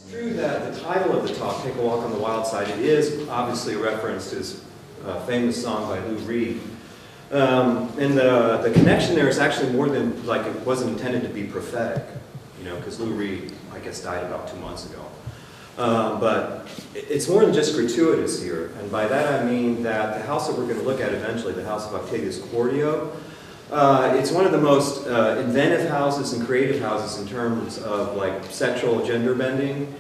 It's true that the title of the talk, Take a Walk on the Wild Side, it is obviously a reference to his famous song by Lou Reed. And the connection there is actually more than, like, it wasn't intended to be prophetic, you know, because Lou Reed, I guess, died about 2 months ago. But it's more than just gratuitous here, and by that I mean that the house that we're going to look at eventually, the House of Octavius Quartio, it's one of the most inventive houses and creative houses in terms of like sexual gender bending,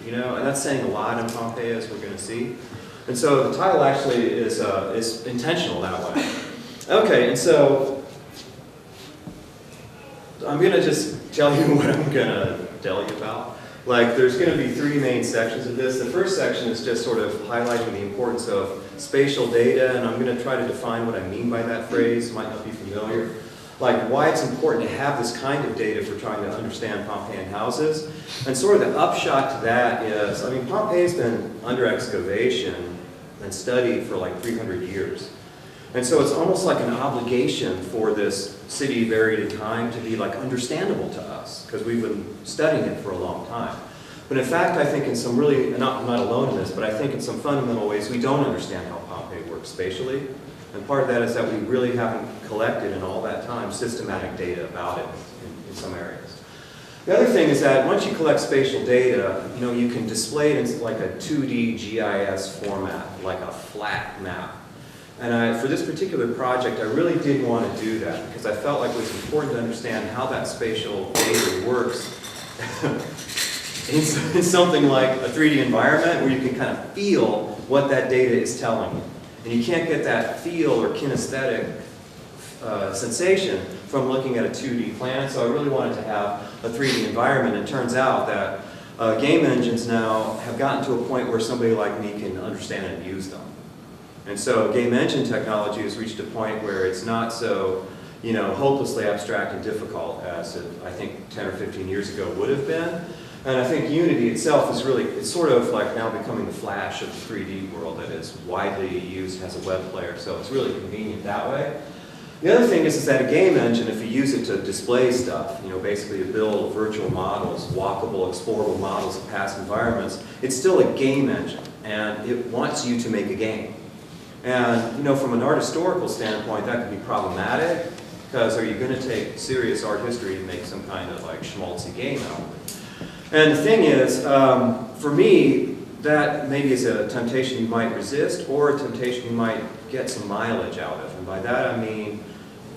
you know, and that's saying a lot in Pompeii, as we're going to see. And so the title actually is intentional that way. Okay, and so I'm going to just tell you what I'm going to tell you about. Like, there's going to be 3 main sections of this. The first section is just sort of highlighting the importance of spatial data, and I'm going to try to define what I mean by that phrase. It might not be familiar. Like, why it's important to have this kind of data for trying to understand Pompeian houses. And sort of the upshot to that is, I mean, Pompeii's been under excavation and studied for like 300 years. And so it's almost like an obligation for this city buried in time to be like understandable to us, because we've been studying it for a long time. But in fact, I think in some really, I'm not alone in this, but I think in some fundamental ways we don't understand how Pompeii works spatially. And part of that is that we really haven't collected in all that time systematic data about it in some areas. The other thing is that once you collect spatial data, you know, you can display it in like a 2D GIS format, like a flat map. And for this particular project, I really did want to do that because I felt like it was important to understand how that spatial data works in something like a 3D environment where you can kind of feel what that data is telling you. And you can't get that feel or kinesthetic sensation from looking at a 2D plan, so I really wanted to have a 3D environment. It turns out that game engines now have gotten to a point where somebody like me can understand and use them. And so game engine technology has reached a point where it's not so, you know, hopelessly abstract and difficult as it, I think 10 or 15 years ago would have been. And I think Unity itself is really, it's sort of like now becoming the Flash of the 3D world that is widely used as a web player, so it's really convenient that way. The other thing is that a game engine, if you use it to display stuff, you know, basically to build virtual models, walkable, explorable models of past environments, it's still a game engine, and it wants you to make a game. And, you know, from an art historical standpoint, that could be problematic, because are you going to take serious art history and make some kind of like schmaltzy game out of it? And the thing is, for me, that maybe is a temptation you might resist, or a temptation you might get some mileage out of. And by that I mean,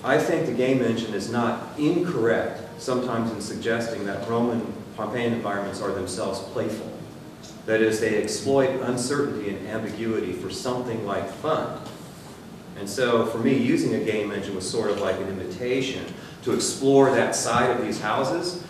I think the game engine is not incorrect sometimes in suggesting that Roman Pompeian environments are themselves playful. That is, they exploit uncertainty and ambiguity for something like fun. And so for me, using a game engine was sort of like an invitation to explore that side of these houses.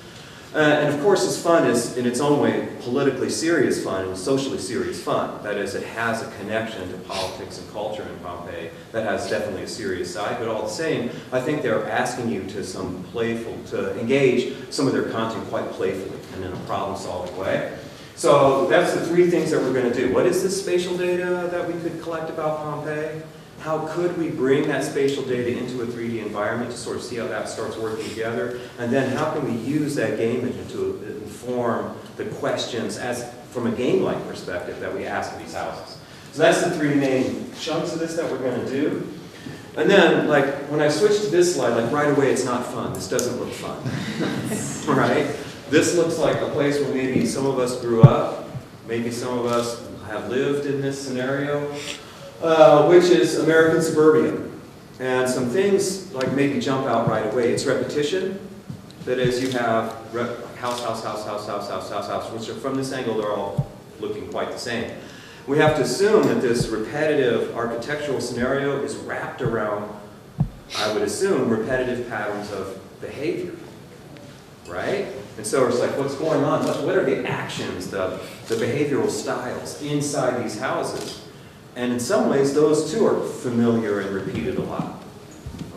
And of course, this fun is, in its own way, politically serious fun and socially serious fun. That is, it has a connection to politics and culture in Pompeii that has definitely a serious side, but all the same, I think they're asking you to engage some of their content quite playfully and in a problem-solving way. So that's the 3 things that we're going to do. What is this spatial data that we could collect about Pompeii? How could we bring that spatial data into a 3D environment to sort of see how that starts working together? And then how can we use that game engine to inform the questions from a game-like perspective that we ask of these houses? So that's the 3 main chunks of this that we're going to do. And then, like, when I switch to this slide, like right away it's not fun. This doesn't look fun. Right? This looks like a place where maybe some of us grew up, maybe some of us have lived in this scenario, which is American suburbia. And some things like maybe jump out right away. It's repetition. That is, you have house, house, house, house, house, house, house, house, which are, from this angle, they're all looking quite the same. We have to assume that this repetitive architectural scenario is wrapped around, I would assume, repetitive patterns of behavior. Right? And so it's like, what's going on? What are the actions, the behavioral styles inside these houses? And in some ways, those too are familiar and repeated a lot.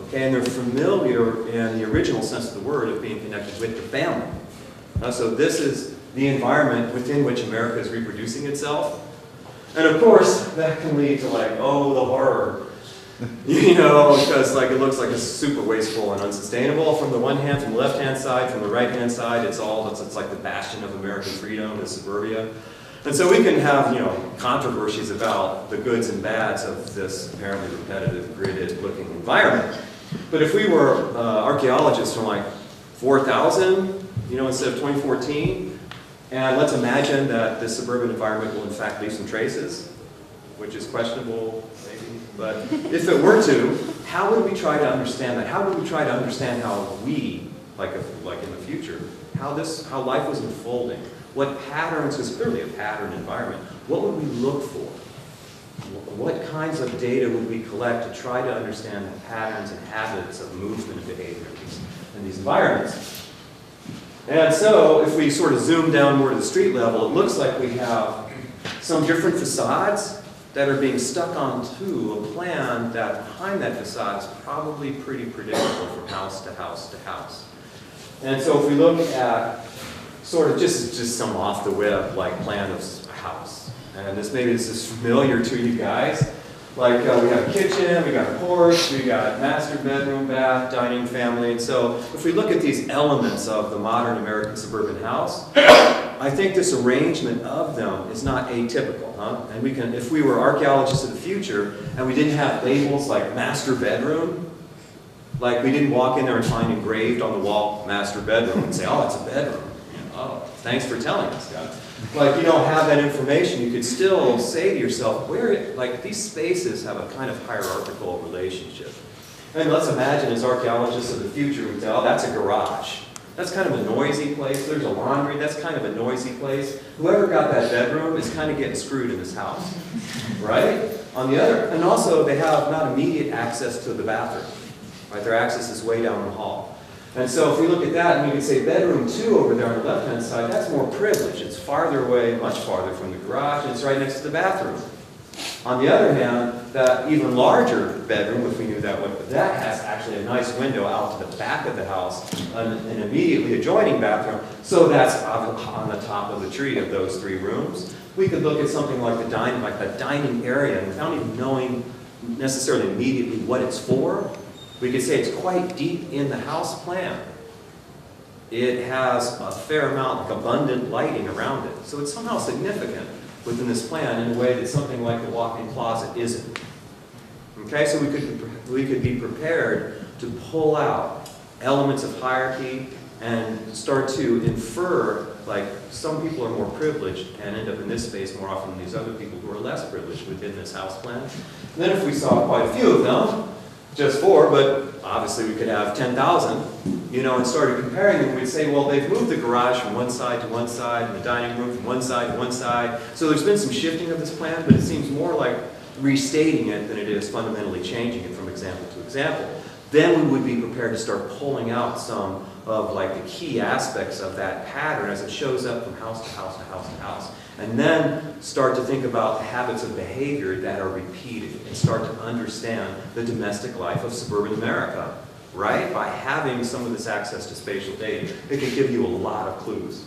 Okay, and they're familiar in the original sense of the word of being connected with the family. So this is the environment within which America is reproducing itself. And of course, that can lead to like, oh, the horror. You know, because like it looks like it's super wasteful and unsustainable from the one hand, from the left-hand side, from the right-hand side, it's like the bastion of American freedom, the suburbia. And so we can have, you know, controversies about the goods and bads of this apparently repetitive, gridded-looking environment. But if we were archaeologists from like 4,000, you know, instead of 2014, and let's imagine that this suburban environment will in fact leave some traces, which is questionable, maybe. But if it were to, how would we try to understand that? How would we try to understand how we, like in the future, how life was unfolding? What patterns, because clearly a pattern environment, what would we look for? What kinds of data would we collect to try to understand the patterns and habits of movement and behavior in these environments? And so if we sort of zoom down more to the street level, it looks like we have some different facades that are being stuck onto a plan that behind that facade is probably pretty predictable from house to house to house. And so if we look at sort of just some off-the-whip like plan of a house, and this is familiar to you guys. Like we have a kitchen, we got a porch, we got master bedroom, bath, dining, family. And so if we look at these elements of the modern American suburban house, I think this arrangement of them is not atypical, huh? And we can, if we were archaeologists of the future and we didn't have labels like master bedroom, like we didn't walk in there and find engraved on the wall master bedroom and say, oh, it's a bedroom. Oh, thanks for telling us, guys. Like, you don't have that information, you could still say to yourself, like, these spaces have a kind of hierarchical relationship. And let's imagine as archaeologists of the future, we say, oh, that's a garage. That's kind of a noisy place. There's a laundry, that's kind of a noisy place. Whoever got that bedroom is kind of getting screwed in this house, right? On the other, and also they have not immediate access to the bathroom, right? Their access is way down the hall. And so if we look at that, and we can say bedroom 2 over there on the left-hand side, that's more privileged. It's farther away, much farther from the garage, and it's right next to the bathroom. On the other hand, that even larger bedroom, if we knew that one, that has actually a nice window out to the back of the house, an immediately adjoining bathroom, so that's on the top of the tree of those 3 rooms. We could look at something like the dining area, and without even knowing necessarily immediately what it's for, we could say it's quite deep in the house plan. It has a fair amount of abundant lighting around it. So it's somehow significant within this plan in a way that something like the walk-in closet isn't. Okay, so we could be prepared to pull out elements of hierarchy and start to infer, like, some people are more privileged and end up in this space more often than these other people who are less privileged within this house plan. And then if we saw quite a few of them, just 4, but obviously we could have 10,000, you know, and started comparing them, we'd say, well, they've moved the garage from one side to one side, and the dining room from one side to one side. So there's been some shifting of this plan, but it seems more like restating it than it is fundamentally changing it from example to example. Then we would be prepared to start pulling out some of like the key aspects of that pattern as it shows up from house to house to house to house. And then start to think about the habits of behavior that are repeated and start to understand the domestic life of suburban America, right? By having some of this access to spatial data, it could give you a lot of clues.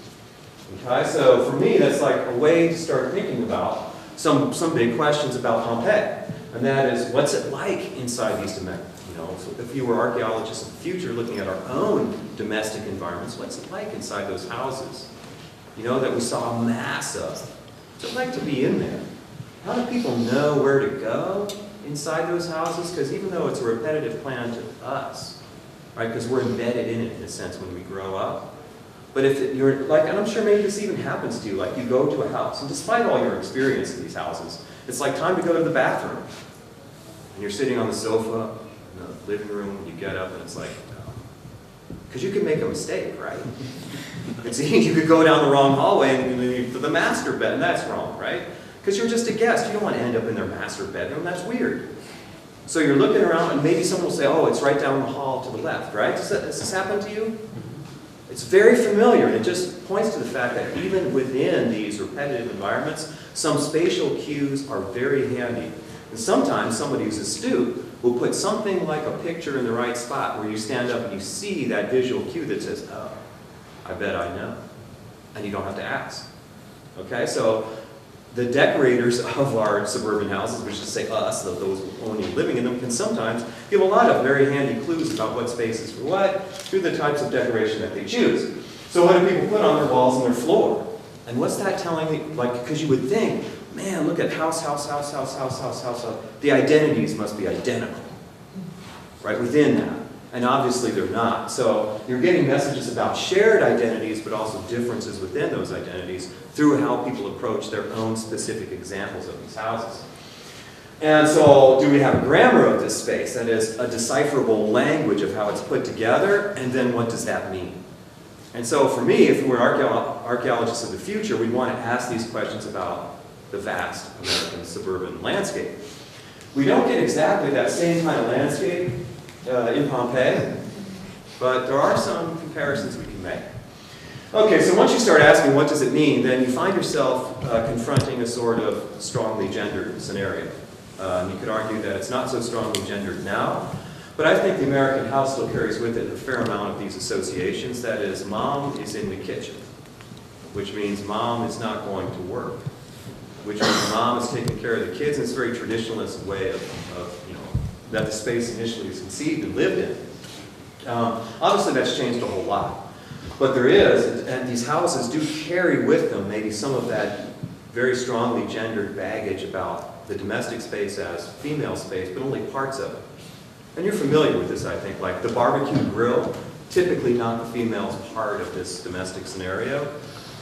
Okay, so for me, that's like a way to start thinking about some big questions about Pompeii. And that is, what's it like inside these domestic, you know, so if you were archaeologists in the future looking at our own domestic environments, what's it like inside those houses? You know, that we saw a mass of. What's it like to be in there? How do people know where to go inside those houses? Because even though it's a repetitive plan to us, right, because we're embedded in it in a sense when we grow up. But if you're like, and I'm sure maybe this even happens to you, like you go to a house, and despite all your experience in these houses, it's like time to go to the bathroom. And you're sitting on the sofa in the living room, and you get up, and it's like, because you could make a mistake, right? You could go down the wrong hallway and to the master bed, and that's wrong, right? Because you're just a guest. You don't want to end up in their master bedroom. That's weird. So you're looking around, and maybe someone will say, oh, it's right down the hall to the left, right? Does this happen to you? It's very familiar, and it just points to the fact that even within these repetitive environments, some spatial cues are very handy. And sometimes somebody who's astute will put something like a picture in the right spot where you stand up and you see that visual cue that says, oh, I bet I know. And you don't have to ask. Okay, so the decorators of our suburban houses, which is say us, those only living in them, can sometimes give a lot of very handy clues about what space is for what through the types of decoration that they choose. So what do people put on their walls and their floor? And what's that telling me? Like, because you would think, man, look at house. The identities must be identical, right, within that. And obviously they're not. So you're getting messages about shared identities, but also differences within those identities through how people approach their own specific examples of these houses. And so do we have a grammar of this space? That is, a decipherable language of how it's put together, and then what does that mean? And so for me, if we're archaeologists of the future, we'd want to ask these questions about the vast American suburban landscape. We don't get exactly that same kind of landscape in Pompeii, but there are some comparisons we can make. Okay, so once you start asking what does it mean, then you find yourself confronting a sort of strongly gendered scenario. You could argue that it's not so strongly gendered now, but I think the American house still carries with it a fair amount of these associations. That is, mom is in the kitchen, which means mom is not going to work, which means mom is taking care of the kids, and it's a very traditionalist way of that the space initially is conceived and lived in. Obviously that's changed a whole lot. But there is, and these houses do carry with them maybe some of that very strongly gendered baggage about the domestic space as female space, but only parts of it. And you're familiar with this, I think, like the barbecue grill, typically not the female's part of this domestic scenario.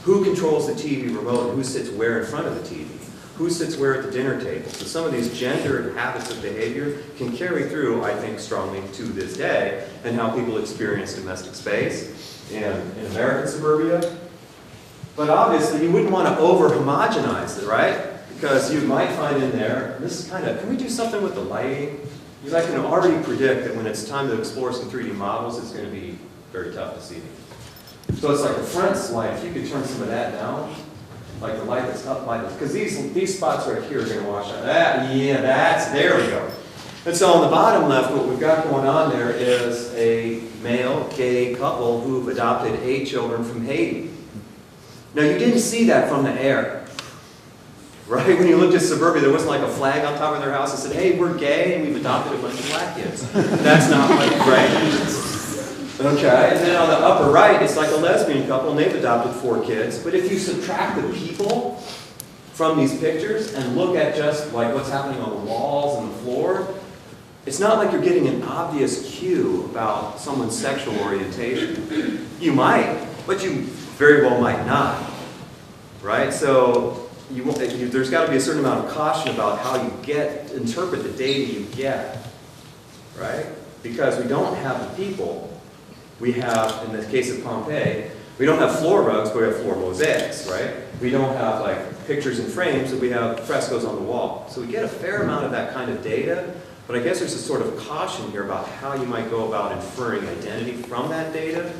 Who controls the TV remote and who sits where in front of the TV? Who sits where at the dinner table? So some of these gendered habits of behavior can carry through, I think, strongly to this day, and how people experience domestic space in American suburbia. But obviously, you wouldn't want to over-homogenize it, right? Because you might find in there, this is kind of, can we do something with the lighting? Because I can already predict that when it's time to explore some 3D models, it's going to be very tough to see. So it's like the front slide, if you could turn some of that down, like the light that's up by this, because these spots right here are going to wash out. There we go. And so on the bottom left, what we've got going on there is a male gay couple who've adopted 8 children from Haiti. Now you didn't see that from the air, right? When you looked at suburbia, there wasn't like a flag on top of their house that said, hey, we're gay and we've adopted a bunch of black kids. That's not like, right? Okay, and then on the upper right, it's like a lesbian couple, and they've adopted 4 kids. But if you subtract the people from these pictures and look at just like what's happening on the walls and the floor, it's not like you're getting an obvious cue about someone's sexual orientation. You might, but you very well might not, right? So there's got to be a certain amount of caution about how you interpret the data you get, right? Because we don't have the people. We have, in the case of Pompeii, we don't have floor rugs, but we have floor mosaics, right? We don't have like pictures and frames, but we have frescoes on the wall. So we get a fair amount of that kind of data, but I guess there's a sort of caution here about how you might go about inferring identity from that data.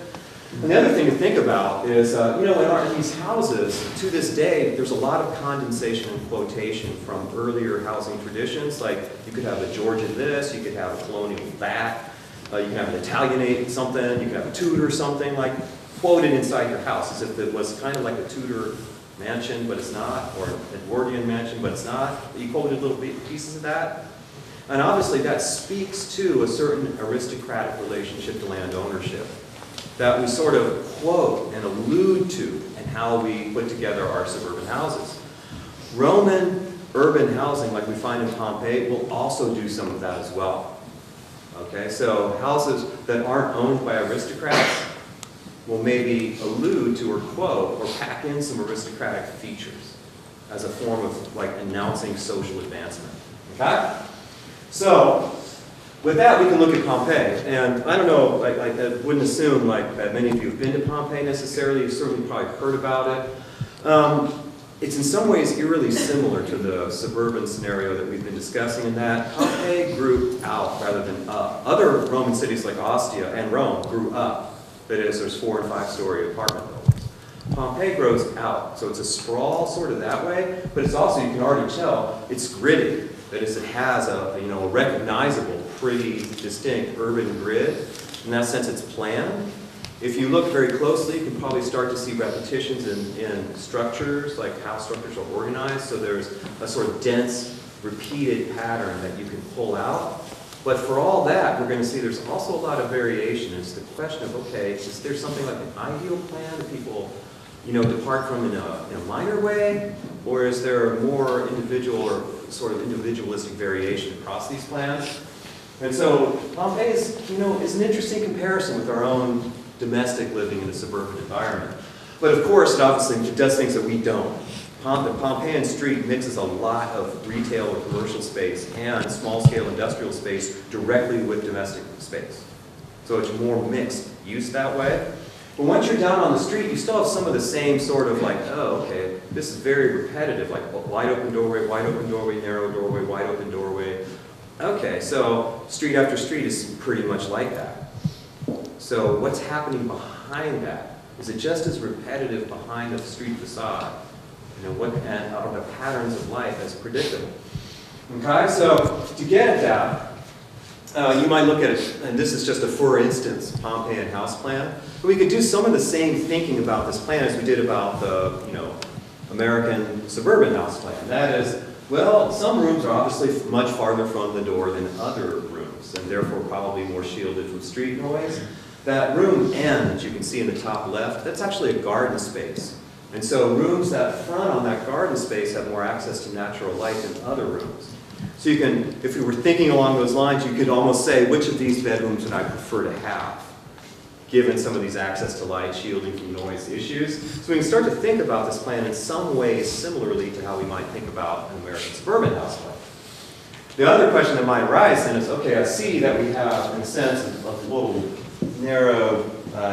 And the other thing to think about is, in these houses, to this day, there's a lot of condensation and quotation from earlier housing traditions. Like, you could have a Georgian this, you could have a colonial that. You can have an Italianate something, you can have a Tudor something, like quoted inside your house as if it was kind of like a Tudor mansion, but it's not, or an Edwardian mansion, but it's not. You quoted little pieces of that. And obviously that speaks to a certain aristocratic relationship to land ownership that we sort of quote and allude to in how we put together our suburban houses. Roman urban housing, like we find in Pompeii, will also do some of that as well. Okay, so houses that aren't owned by aristocrats will maybe allude to or quote or pack in some aristocratic features as a form of like announcing social advancement. Okay? So, with that we can look at Pompeii. And I don't know, I wouldn't assume like that many of you have been to Pompeii necessarily. You've certainly probably heard about it. It's in some ways eerily similar to the suburban scenario that we've been discussing in that Pompeii grew out rather than up. Other Roman cities like Ostia and Rome grew up. That is, there's 4- and 5-story apartment buildings. Pompeii grows out, so it's a sprawl sort of that way, but it's also, you can already tell, it's gridded. That is, it has a recognizable, pretty distinct urban grid. In that sense, it's planned. If you look very closely, you can probably start to see repetitions in structures, like how structures are organized. So there's a sort of dense, repeated pattern that you can pull out. But for all that, we're going to see there's also a lot of variation. It's the question of, okay, is there something like an ideal plan that people, depart from in a minor way? Or is there more individual or sort of individualistic variation across these plans? And so Pompeii is an interesting comparison with our own domestic living in a suburban environment. But of course, it does things that we don't. The Pompeian street mixes a lot of retail or commercial space and small-scale industrial space directly with domestic space. So it's more mixed use that way. But once you're down on the street, you still have some of the same sort of like, oh, okay, this is very repetitive, like wide open doorway, narrow doorway, wide open doorway. Okay, so street after street is pretty much like that. So what's happening behind that? Is it just as repetitive behind the street facade? And are the patterns of life as predictable? Okay, so to get at that, you might look at it, and this is just a for instance Pompeian house plan. But we could do some of the same thinking about this plan as we did about the American suburban house plan. That is, well, some rooms are obviously much farther from the door than other rooms, and therefore probably more shielded from street noise. That room N that you can see in the top left, that's actually a garden space. And so rooms that front on that garden space have more access to natural light than other rooms. So you can, if you were thinking along those lines, you could almost say, which of these bedrooms would I prefer to have, given some of these access to light, shielding from noise issues. So we can start to think about this plan in some ways similarly to how we might think about an American suburban house plan. The other question that might arise then is, okay, I see that we have, in a sense, a little narrow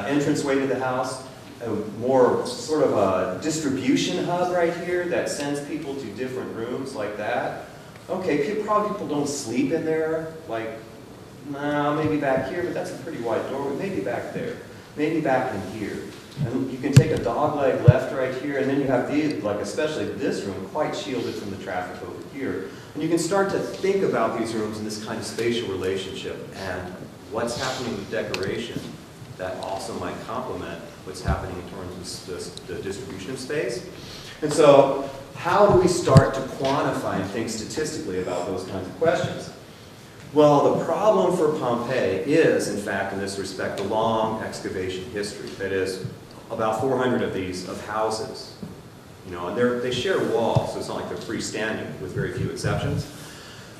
entranceway to the house, a more sort of a distribution hub right here that sends people to different rooms like that. Okay, probably people don't sleep in there, like, maybe back here, but that's a pretty wide doorway, maybe back there, maybe back in here. And you can take a dog leg left right here, and then you have these, like especially this room, quite shielded from the traffic over here. And you can start to think about these rooms in this kind of spatial relationship and what's happening with decoration that also might complement what's happening in terms of the distribution of space. And so how do we start to quantify and think statistically about those kinds of questions? Well, the problem for Pompeii is, in fact, in this respect, a long excavation history. That is, about 400 of these of houses. And they share walls, so it's not like they're freestanding, with very few exceptions.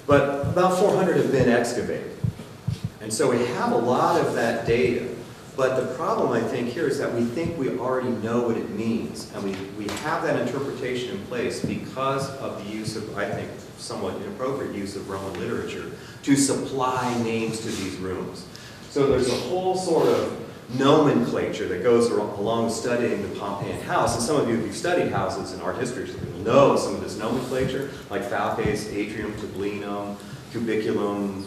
But about 400 have been excavated. And so we have a lot of that data. But the problem, I think, here is that we think we already know what it means. And we have that interpretation in place because of the use of, I think, somewhat inappropriate use of Roman literature to supply names to these rooms. So there's a whole sort of nomenclature that goes along with studying the Pompeian house. And some of you who've studied houses in art history will know some of this nomenclature, like falces, atrium, tablinum, cubiculum,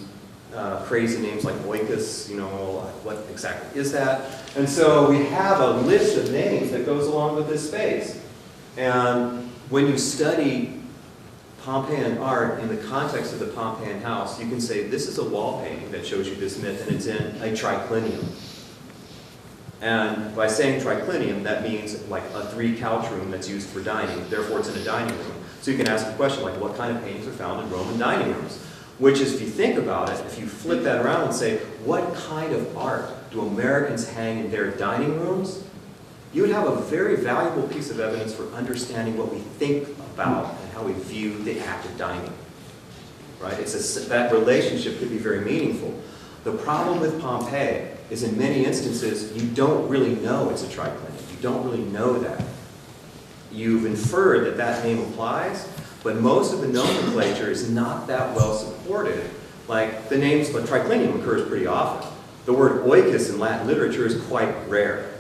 crazy names like oikos, what exactly is that? And so we have a list of names that goes along with this space. And when you study Pompeian art in the context of the Pompeian house, you can say this is a wall painting that shows you this myth, and it's in a triclinium. And by saying triclinium, that means like a 3-couch room that's used for dining, therefore it's in a dining room. So you can ask a question like, what kind of paintings are found in Roman dining rooms? Which is, if you think about it, if you flip that around and say, what kind of art do Americans hang in their dining rooms? You would have a very valuable piece of evidence for understanding what we think about and how we view the act of dining. Right? That relationship could be very meaningful. The problem with Pompeii is in many instances, you don't really know it's a triclinium. You don't really know that. You've inferred that that name applies, but most of the nomenclature is not that well supported. Like the names, but triclinium occurs pretty often. The word oikos in Latin literature is quite rare.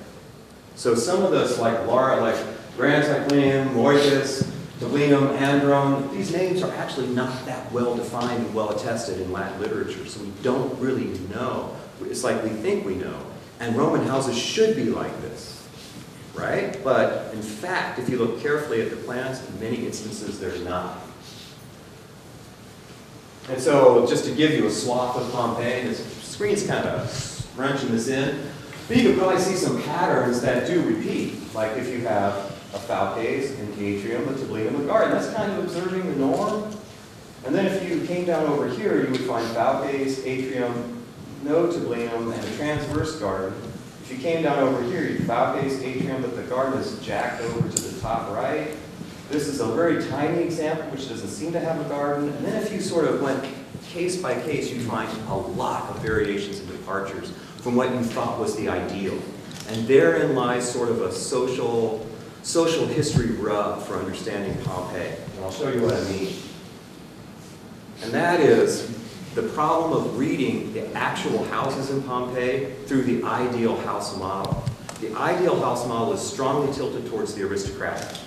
So some of those like grand triclinium, oikos, tablinum, andron, these names are actually not that well defined and well attested in Latin literature, so we don't really know. It's like we think we know. And Roman houses should be like this, right? But in fact, if you look carefully at the plans, in many instances they're not. And so just to give you a swath of Pompeii, this screen's kind of scrunching this in, But you can probably see some patterns that do repeat, like if you have a falces, an atrium, a tablinum, a garden. That's kind of observing the norm. And then if you came down over here, you would find falces, atrium, no tablinum, and a transverse garden. If you came down over here, you'd falces, atrium, but the garden is jacked over to the top right. This is a very tiny example, which doesn't seem to have a garden. And then if you sort of went case by case, you'd find a lot of variations and departures from what you thought was the ideal. And therein lies sort of a social history rub for understanding Pompeii. And I'll show you what I mean. And that is the problem of reading the actual houses in Pompeii through the ideal house model. The ideal house model is strongly tilted towards the aristocratic.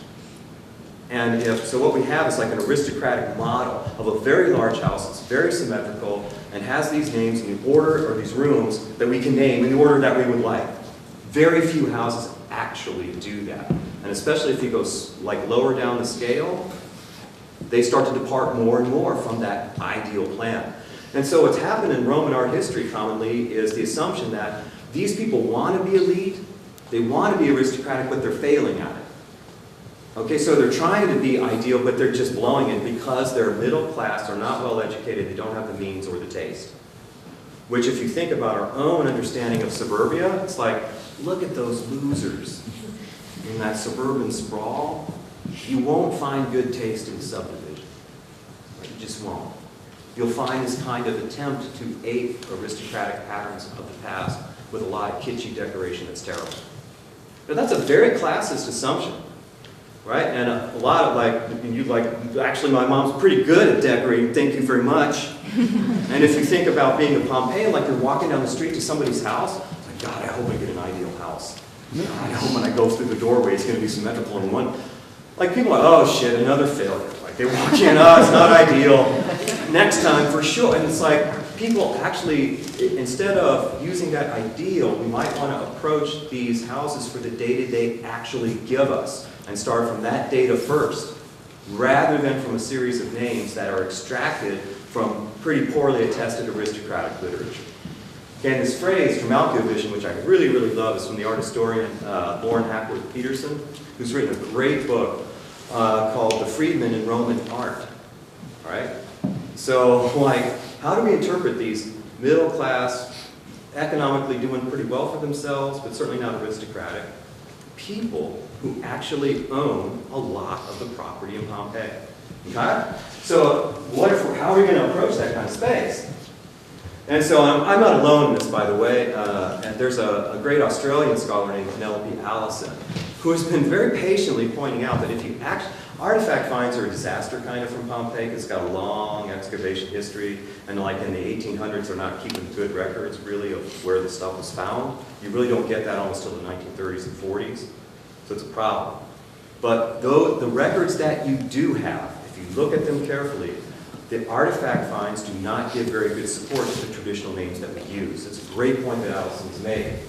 And so what we have is like an aristocratic model of a very large house. It's very symmetrical and has these names in the order, or these rooms that we can name in the order that we would like. Very few houses actually do that. And especially if you go like lower down the scale, they start to depart more and more from that ideal plan. And so what's happened in Roman art history commonly is the assumption that these people want to be elite, they want to be aristocratic, but they're failing at it. Okay, so they're trying to be ideal, but they're just blowing it because they're middle class, they're not well educated, they don't have the means or the taste. Which if you think about our own understanding of suburbia, it's like, look at those losers in that suburban sprawl. You won't find good taste in subdivision. You just won't. You'll find this kind of attempt to ape aristocratic patterns of the past with a lot of kitschy decoration that's terrible. But that's a very classist assumption. Right? And a lot of actually my mom's pretty good at decorating, thank you very much. And if you think about being a Pompeian, like you're walking down the street to somebody's house, it's like, God, I hope I get an ideal house. God, I hope when I go through the doorway it's going to be symmetrical in one. Like people are like, oh shit, another failure. Like they walk in, oh, it's not ideal. Next time for sure. And it's like people actually, instead of using that ideal, we might want to approach these houses for the data they actually give us. And start from that data first, rather than from a series of names that are extracted from pretty poorly attested aristocratic literature. Again, this phrase, Trimalchio vision, which I really, really love, is from the art historian Lauren Hackworth Peterson, who's written a great book called The Freedmen in Roman Art. All right? So, like, how do we interpret these middle class, economically doing pretty well for themselves, but certainly not aristocratic, people who actually own a lot of the property in Pompeii? Okay? So how are we going to approach that kind of space? And so I'm not alone in this, by the way. And there's a great Australian scholar named Penelope Allison who has been very patiently pointing out that if you artifact finds are a disaster kind of from Pompeii because it's got a long excavation history, and like in the 1800s they're not keeping good records really of where the stuff was found. You really don't get that almost till the 1930s and 40s. So it's a problem. But the records that you do have, if you look at them carefully, the artifact finds do not give very good support to the traditional names that we use. It's a great point that Allison's made.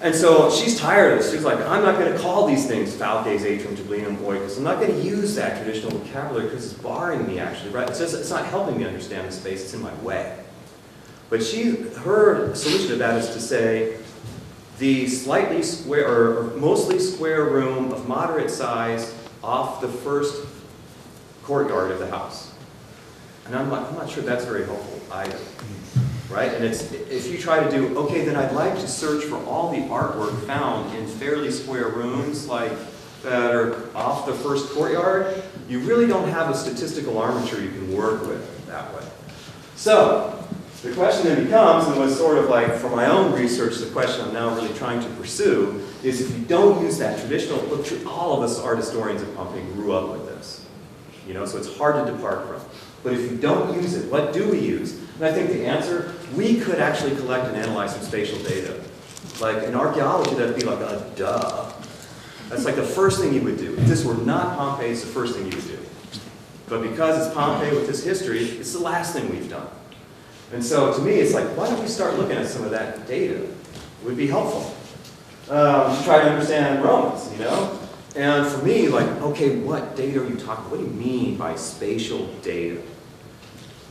And so she's tired of this. She's like, I'm not going to call these things falces, atrium, tablinum, oikos. I'm not going to use that traditional vocabulary because it's barring me, actually. Right? It's not helping me understand the space. It's in my way. But her solution to that is to say, the slightly square, or mostly square room of moderate size off the first courtyard of the house. And I'm not sure that's very helpful either. Right? And if you try to do, okay, then I'd like to search for all the artwork found in fairly square rooms like that are off the first courtyard, you really don't have a statistical armature you can work with that way. So, the question then becomes, and was sort of like, for my own research, the question I'm now really trying to pursue, is if you don't use that traditional, look, all of us art historians at Pompeii grew up with this. You know, so it's hard to depart from. But if you don't use it, what do we use? And I think the answer, we could actually collect and analyze some spatial data. Like in archaeology, that'd be like a duh. That's like the first thing you would do. If this were not Pompeii, it's the first thing you would do. But because it's Pompeii with this history, it's the last thing we've done. And so to me, it's like, why don't we start looking at some of that data? It would be helpful to try to understand Romans, you know? And for me, like, okay, what data are you talking about? What do you mean by spatial data?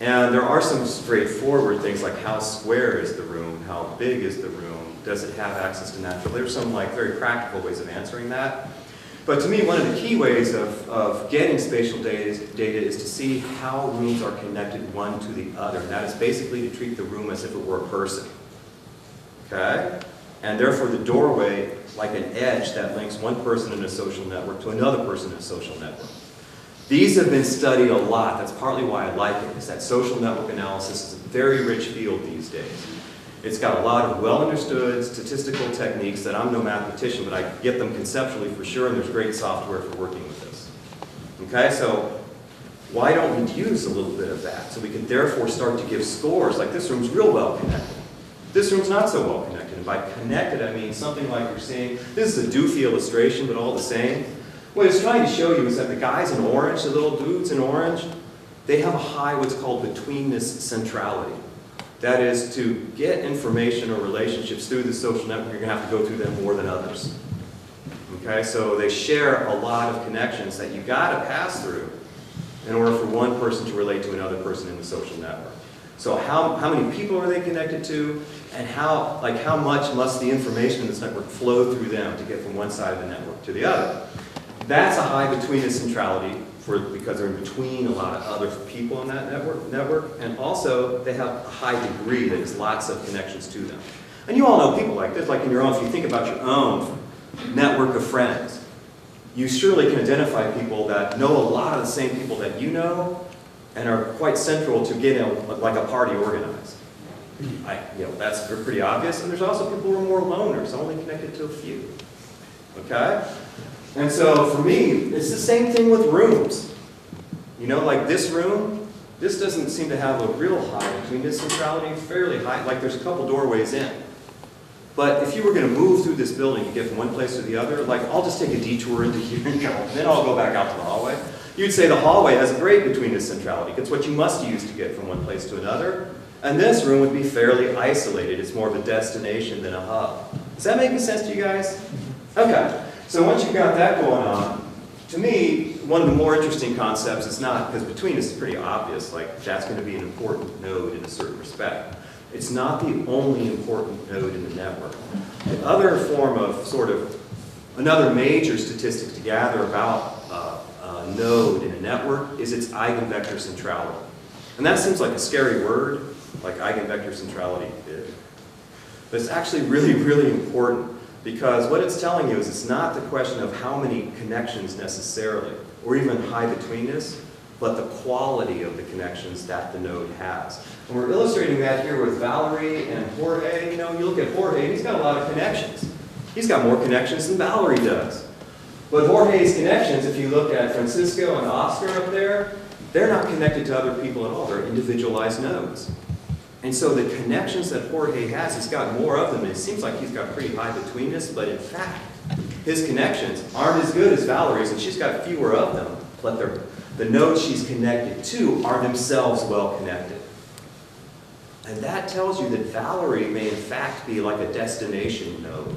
And there are some straightforward things like how square is the room, how big is the room, does it have access to natural? There's some like very practical ways of answering that. But to me, one of the key ways of getting spatial data is to see how rooms are connected one to the other. And that is basically to treat the room as if it were a person. Okay? And therefore the doorway, like an edge that links one person in a social network to another person in a social network. These have been studied a lot. That's partly why I like it, is that social network analysis is a very rich field these days. It's got a lot of well-understood statistical techniques that I'm no mathematician, but I get them conceptually for sure, and there's great software for working with this. Okay, so why don't we use a little bit of that? So we can therefore start to give scores, like this room's real well connected. This room's not so well connected. And by connected, I mean something like you're seeing, this is a doofy illustration, but all the same. What it's trying to show you is that the guys in orange, the little dudes in orange, they have a high what's called betweenness centrality. That is, to get information or relationships through the social network, you're going to have to go through them more than others. Okay, so they share a lot of connections that you've got to pass through in order for one person to relate to another person in the social network. So how many people are they connected to, and how much must the information in this network flow through them to get from one side of the network to the other? That's a high betweenness centrality because they're in between a lot of other people in that network, and also they have a high degree that has lots of connections to them. And you all know people like this, like in your own, if you think about your own network of friends, you surely can identify people that know a lot of the same people that you know and are quite central to getting like a party organized. That's pretty obvious. And there's also people who are more loners, only connected to a few. Okay? And so for me, it's the same thing with rooms. You know, like this room, this doesn't seem to have a real high betweenness centrality, fairly high, like there's a couple doorways in. But if you were going to move through this building to get from one place to the other, like I'll just take a detour into here and go, then I'll go back out to the hallway. You'd say the hallway has a great betweenness centrality. It's what you must use to get from one place to another. And this room would be fairly isolated. It's more of a destination than a hub. Does that make sense to you guys? Okay. So once you've got that going on, to me, one of the more interesting concepts is not, because betweenness is pretty obvious, like that's going to be an important node in a certain respect. It's not the only important node in the network. The other form of another major statistic to gather about a node in a network is its eigenvector centrality. And that seems like a scary word, like eigenvector centrality is. But it's actually really, really important. Because what it's telling you is it's not the question of how many connections necessarily, or even high betweenness, but the quality of the connections that the node has. And we're illustrating that here with Valerie and Jorge. You know, you look at Jorge, and he's got a lot of connections. He's got more connections than Valerie does. But Jorge's connections, if you look at Francisco and Oscar up there, they're not connected to other people at all. They're individualized nodes. And so the connections that Jorge has, he's got more of them. And it seems like he's got pretty high betweenness, but in fact, his connections aren't as good as Valerie's, and she's got fewer of them. But the nodes she's connected to are themselves well connected. And that tells you that Valerie may in fact be like a destination node,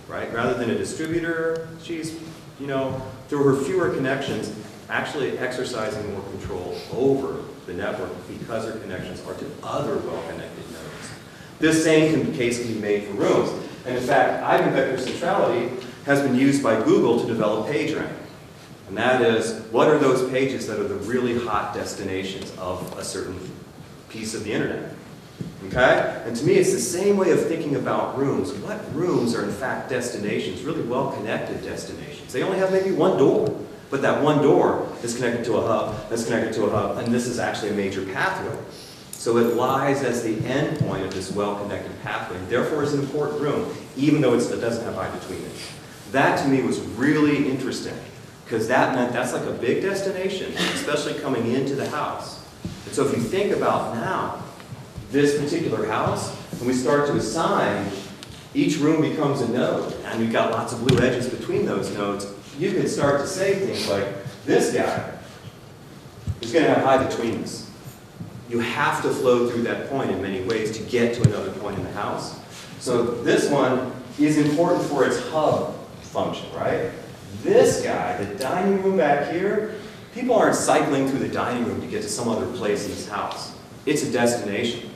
right? Rather than a distributor, she's, through her fewer connections, actually exercising more control over the network because her connections are to other well-connected nodes. This same case can be made for rooms. And in fact, eigenvector centrality has been used by Google to develop PageRank. And that is, what are those pages that are the really hot destinations of a certain piece of the internet? Okay? And to me, it's the same way of thinking about rooms. What rooms are in fact destinations, really well-connected destinations? They only have maybe one door. But that one door is connected to a hub, that's connected to a hub, and this is actually a major pathway. So it lies as the end point of this well-connected pathway, and therefore is an important room, even though it doesn't have high betweenness. That to me was really interesting, because that meant that's like a big destination, especially coming into the house. And so if you think about now, this particular house, when we start to assign, each room becomes a node, and we've got lots of blue edges between those nodes. You could start to say things like, this guy is going to have high betweenness. You have to flow through that point in many ways to get to another point in the house. So this one is important for its hub function, right? This guy, the dining room back here, people aren't cycling through the dining room to get to some other place in this house. It's a destination.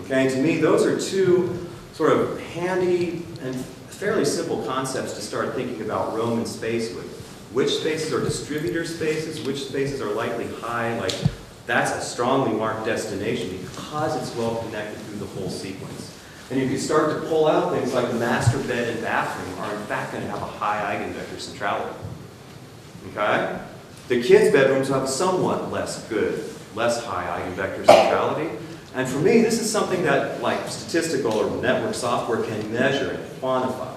Okay, and to me, those are two sort of handy and fairly simple concepts to start thinking about Roman space with. Which spaces are distributor spaces, which spaces are likely high, like that's a strongly marked destination because it's well connected through the whole sequence. And you can start to pull out things like the master bed and bathroom are in fact going to have a high eigenvector centrality. Okay? The kids' bedrooms have somewhat less high eigenvector centrality. And for me, this is something that like statistical or network software can measure and quantify.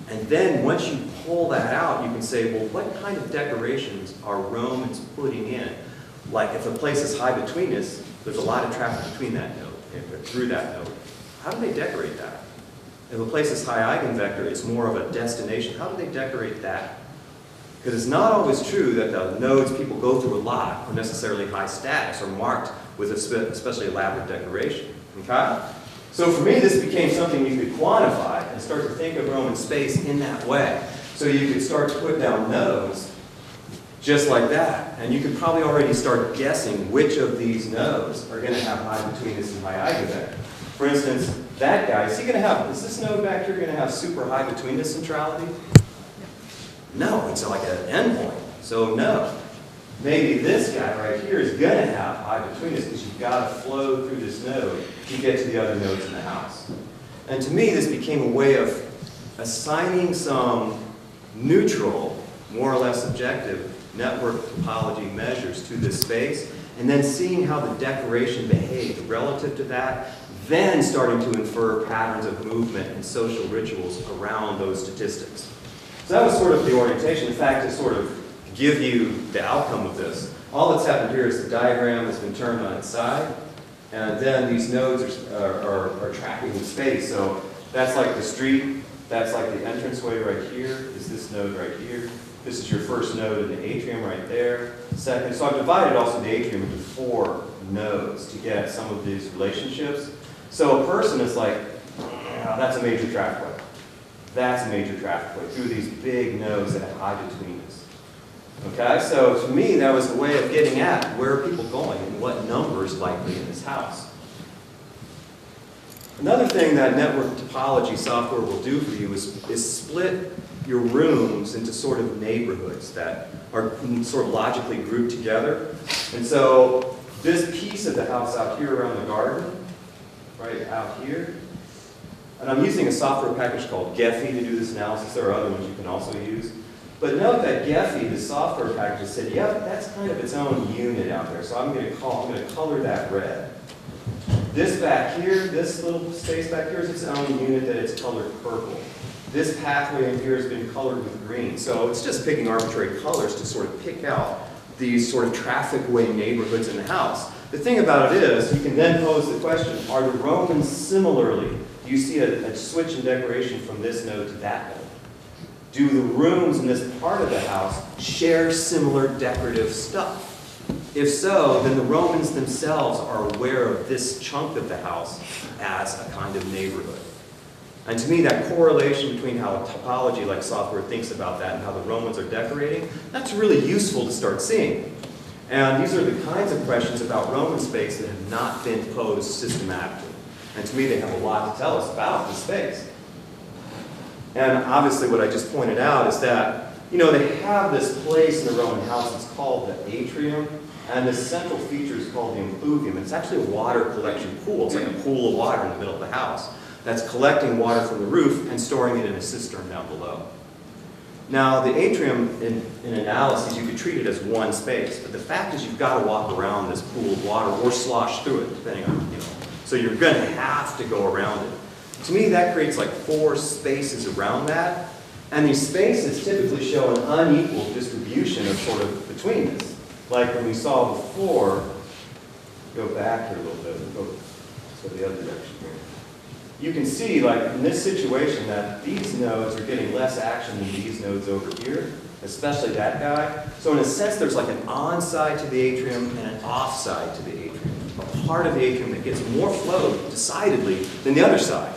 And then once you pull that out, you can say, well, what kind of decorations are Romans putting in? Like if a place is high between us, there's a lot of traffic between that node, through that node. How do they decorate that? If a place is high eigenvector, it's more of a destination. How do they decorate that? Because it's not always true that the nodes people go through a lot are necessarily high status or marked with especially elaborate decoration. Okay? So for me, this became something you could quantify and start to think of Roman space in that way. So you could start to put down nodes just like that. And you could probably already start guessing which of these nodes are going to have high betweenness and high eigenvector. For instance, that guy, is this node back here going to have super high betweenness centrality? No, it's like an endpoint. So no. Maybe this guy right here is going to have high betweenness because you've got to flow through this node to get to the other nodes in the house. And to me, this became a way of assigning some neutral, more or less objective, network topology measures to this space, and then seeing how the decoration behaved relative to that, then starting to infer patterns of movement and social rituals around those statistics. So that was sort of the orientation. In fact, to sort of give you the outcome of this, all that's happened here is the diagram has been turned on its side, and then these nodes are tracking the space. So that's like the street, that's like the entranceway right here, is this node right here. This is your first node in the atrium right there. Second, so I've divided also the atrium into 4 nodes to get some of these relationships. So a person is like, oh, that's a major traffic way. That's a major traffic way through these big nodes that have high betweenness. Okay, so to me that was a way of getting at where are people going and what number is likely in this house. Another thing that network topology software will do for you is split your rooms into sort of neighborhoods that are sort of logically grouped together. And so this piece of the house out here around the garden, right out here, and I'm using a software package called Gephi to do this analysis. There are other ones you can also use. But note that Gephi, the software package, said, yeah, that's kind of its own unit out there. So I'm going to color that red. This back here, this little space back here is its own unit that it's colored purple. This pathway in here has been colored with green. So it's just picking arbitrary colors to sort of pick out these sort of traffic way neighborhoods in the house. The thing about it is, you can then pose the question, are the Romans similarly? Do you see a switch in decoration from this node to that node? Do the rooms in this part of the house share similar decorative stuff? If so, then the Romans themselves are aware of this chunk of the house as a kind of neighborhood. And to me, that correlation between how a topology like software thinks about that and how the Romans are decorating, that's really useful to start seeing. And these are the kinds of questions about Roman space that have not been posed systematically. And to me, they have a lot to tell us about the space. And obviously what I just pointed out is that, you know, they have this place in the Roman house, it's called the atrium, and the central feature is called the impluvium. It's actually a water collection pool. It's like a pool of water in the middle of the house that's collecting water from the roof and storing it in a cistern down below. Now, the atrium, in analysis, you could treat it as one space, but the fact is you've got to walk around this pool of water or slosh through it, depending on, you know. So you're going to have to go around it. To me, that creates like 4 spaces around that, and these spaces typically show an unequal distribution of sort of betweenness. Like when we saw before, go back here a little bit, go the other direction here. You can see, like in this situation, that these nodes are getting less action than these nodes over here, especially that guy. So in a sense, there's like an on-side to the atrium and an off-side to the atrium. A part of the atrium that gets more flow, decidedly, than the other side.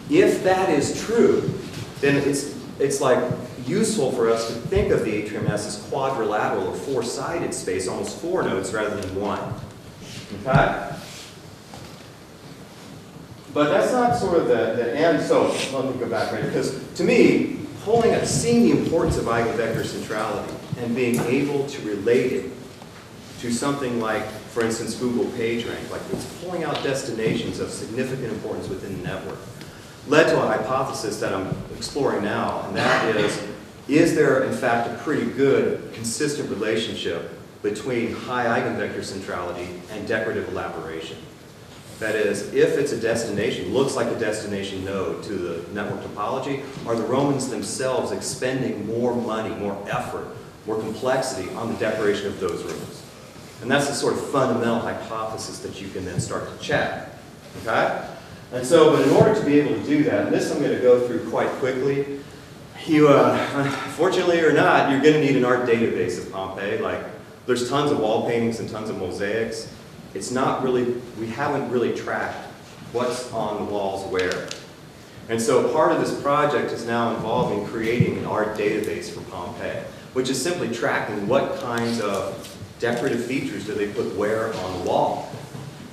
If that is true, then it's like useful for us to think of the atrium as this quadrilateral or 4-sided space, almost 4 nodes rather than 1. Okay? But that's not sort of the end. So let me go back right, because to me, seeing the importance of eigenvector centrality and being able to relate it to something like, for instance, Google PageRank, like it's pulling out destinations of significant importance within the network, led to a hypothesis that I'm exploring now, and that is there in fact a pretty good, consistent relationship between high eigenvector centrality and decorative elaboration? That is, if it's a destination, looks like a destination node to the network topology, are the Romans themselves expending more money, more effort, more complexity on the decoration of those rooms? And that's the sort of fundamental hypothesis that you can then start to check. Okay? And so, but in order to be able to do that, and this I'm going to go through quite quickly, you, unfortunately or not, you're going to need an art database of Pompeii. Like, there's tons of wall paintings and tons of mosaics. It's not really, we haven't really tracked what's on the walls where. And so part of this project is now involving creating an art database for Pompeii, which is simply tracking what kinds of decorative features do they put where on the wall.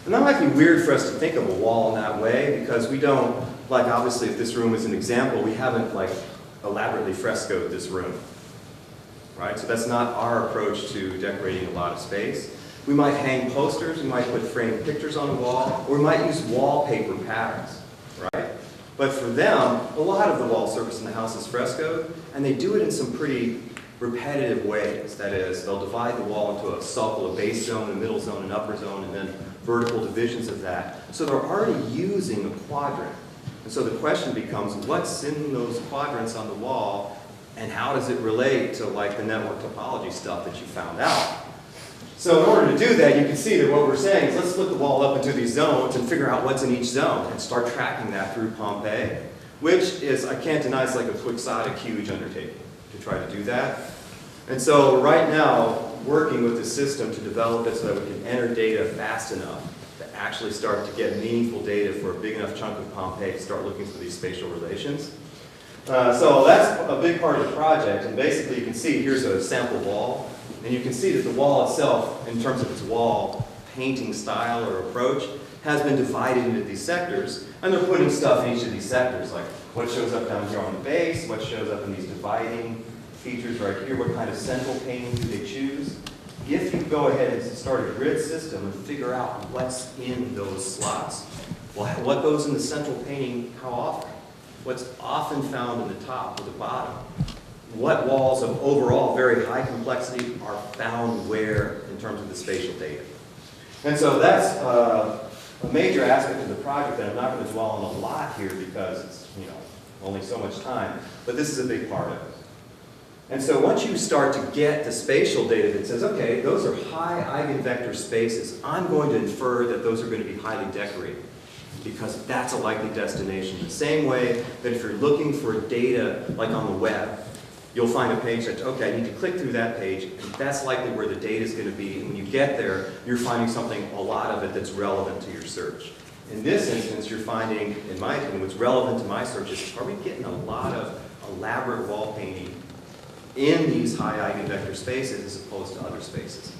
And that might be weird for us to think of a wall in that way, because we don't, like obviously if this room is an example, we haven't like elaborately frescoed this room, right? So that's not our approach to decorating a lot of space. We might hang posters, we might put framed pictures on the wall, or we might use wallpaper patterns, right? But for them, a lot of the wall surface in the house is frescoed, and they do it in some pretty repetitive ways. That is, they'll divide the wall into a sulcal, a base zone, a middle zone, an upper zone, and then vertical divisions of that. So they're already using a quadrant. And so the question becomes, what's in those quadrants on the wall, and how does it relate to like the network topology stuff that you found out? So in order to do that, you can see that what we're saying is let's split the wall up into these zones and figure out what's in each zone and start tracking that through Pompeii, which is, I can't deny, it's like a quixotic, huge undertaking to try to do that. And so right now, working with the system to develop it so that we can enter data fast enough to actually start to get meaningful data for a big enough chunk of Pompeii to start looking for these spatial relations. So that's a big part of the project, and basically you can see here's a sample wall, and you can see that the wall itself, in terms of its wall painting style or approach, has been divided into these sectors, and they're putting stuff in each of these sectors, like what shows up down here on the base, what shows up in these dividing features right here, what kind of central painting do they choose. If you go ahead and start a grid system and figure out what's in those slots, well, what goes in the central painting, how often? What's often found in the top or the bottom? What walls of overall very high complexity are found where in terms of the spatial data? And so that's a major aspect of the project that I'm not going to dwell on a lot here because it's only so much time, but this is a big part of it. And so once you start to get the spatial data that says, okay, those are high eigenvector spaces, I'm going to infer that those are going to be highly decorated because that's a likely destination. The same way that if you're looking for data like on the web, you'll find a page that, okay, I need to click through that page, and that's likely where the data is going to be. And when you get there, you're finding something, a lot of it that's relevant to your search. In this instance, you're finding, in my opinion, what's relevant to my search is, are we getting a lot of elaborate wall painting in these high eigenvector spaces as opposed to other spaces?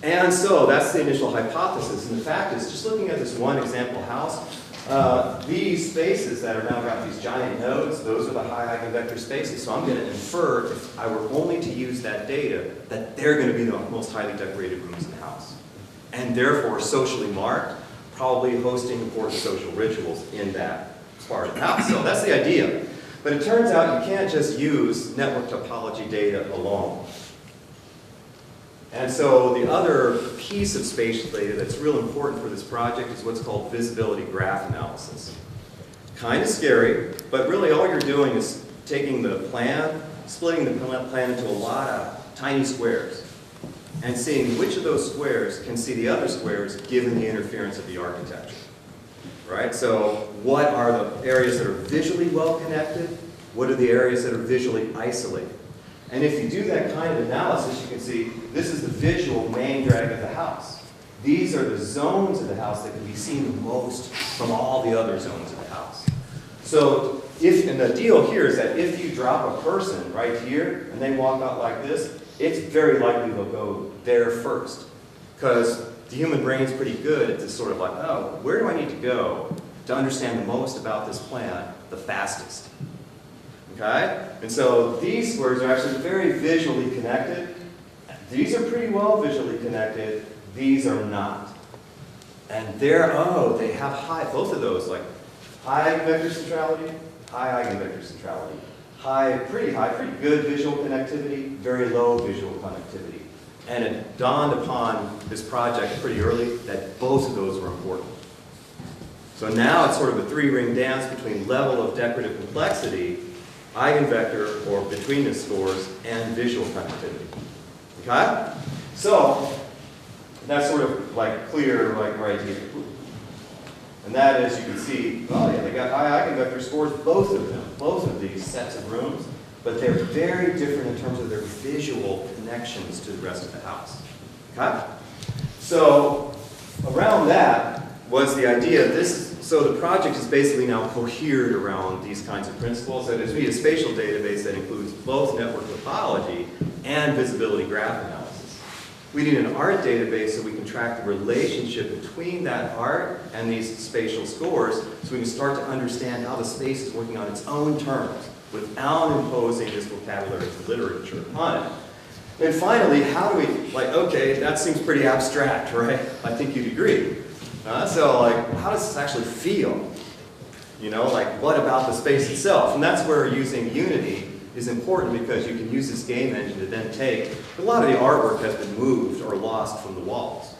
And so that's the initial hypothesis. And the fact is, just looking at this one example house, these spaces that are now got these giant nodes, those are the high eigenvector spaces. So I'm going to infer, if I were only to use that data, that they're going to be the most highly decorated rooms in the house. And therefore socially marked, probably hosting important social rituals in that part of the house. So that's the idea. But it turns out you can't just use network topology data alone. And so the other piece of spatial data that's real important for this project is what's called visibility graph analysis. Kind of scary, but really all you're doing is taking the plan, splitting the plan into a lot of tiny squares, and seeing which of those squares can see the other squares given the interference of the architecture. Right? So what are the areas that are visually well connected? What are the areas that are visually isolated? And if you do that kind of analysis, you can see this is the visual main drag of the house. These are the zones of the house that can be seen the most from all the other zones of the house. So and the deal here is that if you drop a person right here and they walk out like this, it's very likely they'll go there first. Because the human brain's pretty good at this sort of like, oh, where do I need to go to understand the most about this plan the fastest. Okay? And so these squares are actually very visually connected. These are pretty well visually connected. These are not. And they have high, both of those, like high eigenvector centrality, high eigenvector centrality. Pretty good visual connectivity, very low visual connectivity. And it dawned upon this project pretty early that both of those were important. So now it's sort of a three-ring dance between level of decorative complexity, eigenvector or betweenness scores, and visual connectivity. Okay? So that's sort of like clear, like right here. And that is, you can see, oh yeah, they got high eigenvector scores, both of them, both of these sets of rooms, but they're very different in terms of their visual connections to the rest of the house. Okay? So around that was the idea, so the project is basically now cohered around these kinds of principles. That is, we need a spatial database that includes both network topology and visibility graph analysis. We need an art database so we can track the relationship between that art and these spatial scores so we can start to understand how the space is working on its own terms without imposing this vocabulary of literature upon it. And finally, how do we, like, okay, that seems pretty abstract, right? I think you'd agree. So, like, how does this actually feel? You know, like, what about the space itself? And that's where using Unity is important, because you can use this game engine to then take, a lot of the artwork has been moved or lost from the walls.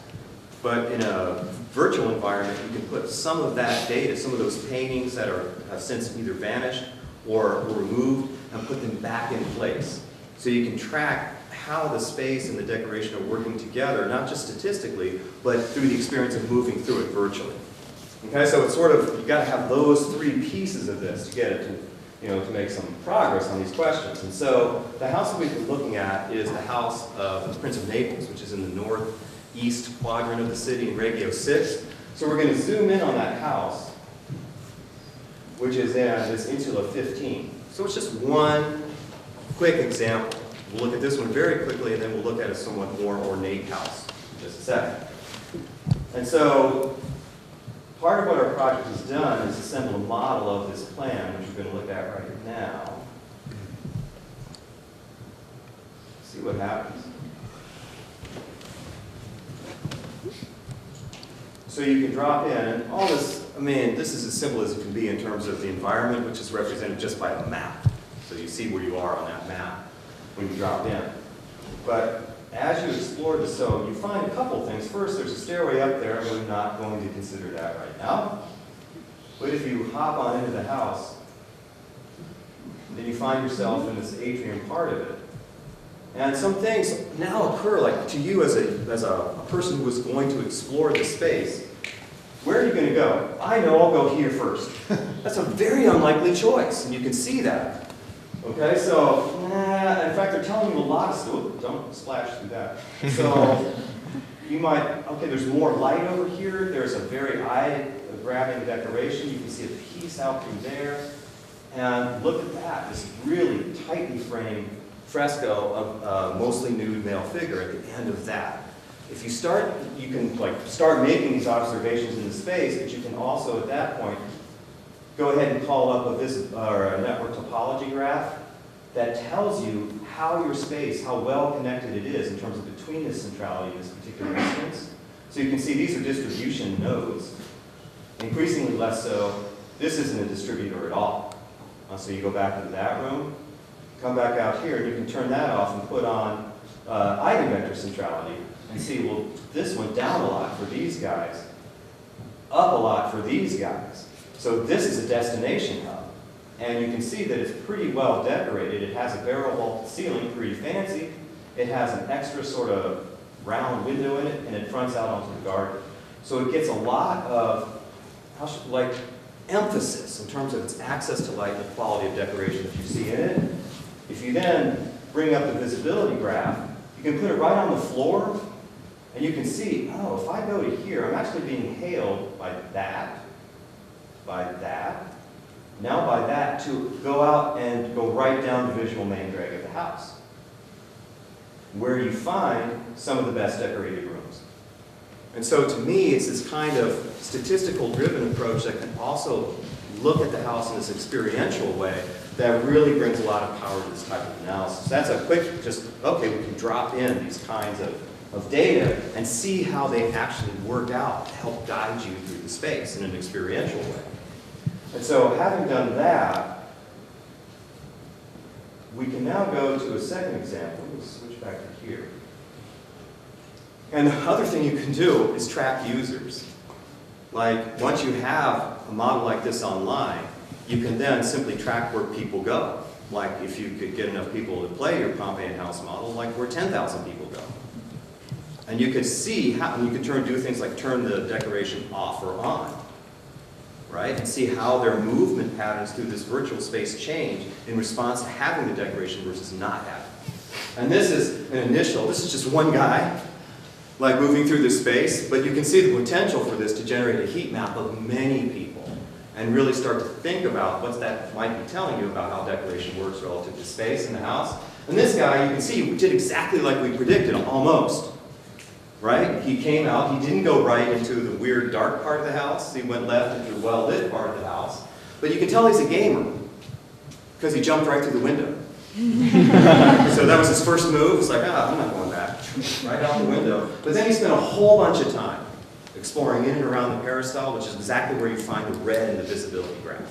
But in a virtual environment, you can put some of that data, some of those paintings that have since either vanished or were removed, and put them back in place. So you can track how the space and the decoration are working together, not just statistically, but through the experience of moving through it virtually. Okay, so it's sort of, you've got to have those three pieces of this to get it to, to make some progress on these questions. And so the house that we've been looking at is the house of the Prince of Naples, which is in the northeast quadrant of the city in Regio 6. So we're going to zoom in on that house, which is in this Insula 15. So it's just one quick example. We'll look at this one very quickly, and then we'll look at a somewhat more ornate house in just a second. And so part of what our project has done is assemble a model of this plan, which we're going to look at right now. See what happens. So you can drop in, and all this, this is as simple as it can be in terms of the environment, which is represented just by a map. So you see where you are on that map when you drop in. But as you explore the zone, you find a couple things. First, there's a stairway up there, and we're not going to consider that right now. But if you hop on into the house, then you find yourself in this atrium part of it. And some things now occur, like to you as a person who is going to explore the space. Where are you going to go? I know, I'll go here first. That's a very unlikely choice, and you can see that. Okay, so, in fact, they're telling you a lot of stuff. Don't splash through that. So, you might, okay, there's more light over here. There's a very eye-grabbing decoration. You can see a piece out through there. And look at that, this really tightly framed fresco of a mostly nude male figure at the end of that. If you start, you can start making these observations in the space, but you can also, at that point, go ahead and call up a network topology graph that tells you how your space, how well connected it is in terms of betweenness centrality in this particular instance. So you can see these are distribution nodes. Increasingly less so, this isn't a distributor at all. So you go back into that room, come back out here, and you can turn that off and put on eigenvector centrality and see, well, this went down a lot for these guys, up a lot for these guys. So this is a destination hub. And you can see that it's pretty well decorated. It has a barrel vaulted ceiling, pretty fancy. It has an extra sort of round window in it, and it fronts out onto the garden. So it gets a lot of emphasis in terms of its access to light and the quality of decoration that you see in it. If you then bring up the visibility graph, you can put it right on the floor, and you can see, oh, if I go to here, I'm actually being hailed by that, now by that, to go out and go right down the visual main drag of the house, where you find some of the best decorated rooms. And so to me, it's this kind of statistical driven approach that can also look at the house in this experiential way that really brings a lot of power to this type of analysis. That's a quick, just, okay, we can drop in these kinds of data and see how they actually work out to help guide you through the space in an experiential way. And so having done that, we can now go to a second example. We'll switch back to here. And the other thing you can do is track users. Like, once you have a model like this online, you can then simply track where people go. Like, if you could get enough people to play your Pompeii house model, like where 10,000 people go. And you could see how, and you could do things like turn the decoration off or on, right? And see how their movement patterns through this virtual space change in response to having the decoration versus not having it. And this is an initial, this is just one guy, like moving through this space, but you can see the potential for this to generate a heat map of many people and really start to think about what that might be telling you about how decoration works relative to space in the house. And this guy, you can see, did exactly like we predicted, almost. Right? He came out, he didn't go right into the weird dark part of the house, he went left into the well-lit part of the house. But you can tell he's a gamer, because he jumped right through the window. So that was his first move. It's like, I'm not going back. Right out the window. But then he spent a whole bunch of time exploring in and around the peristyle, which is exactly where you find the red in the visibility graph.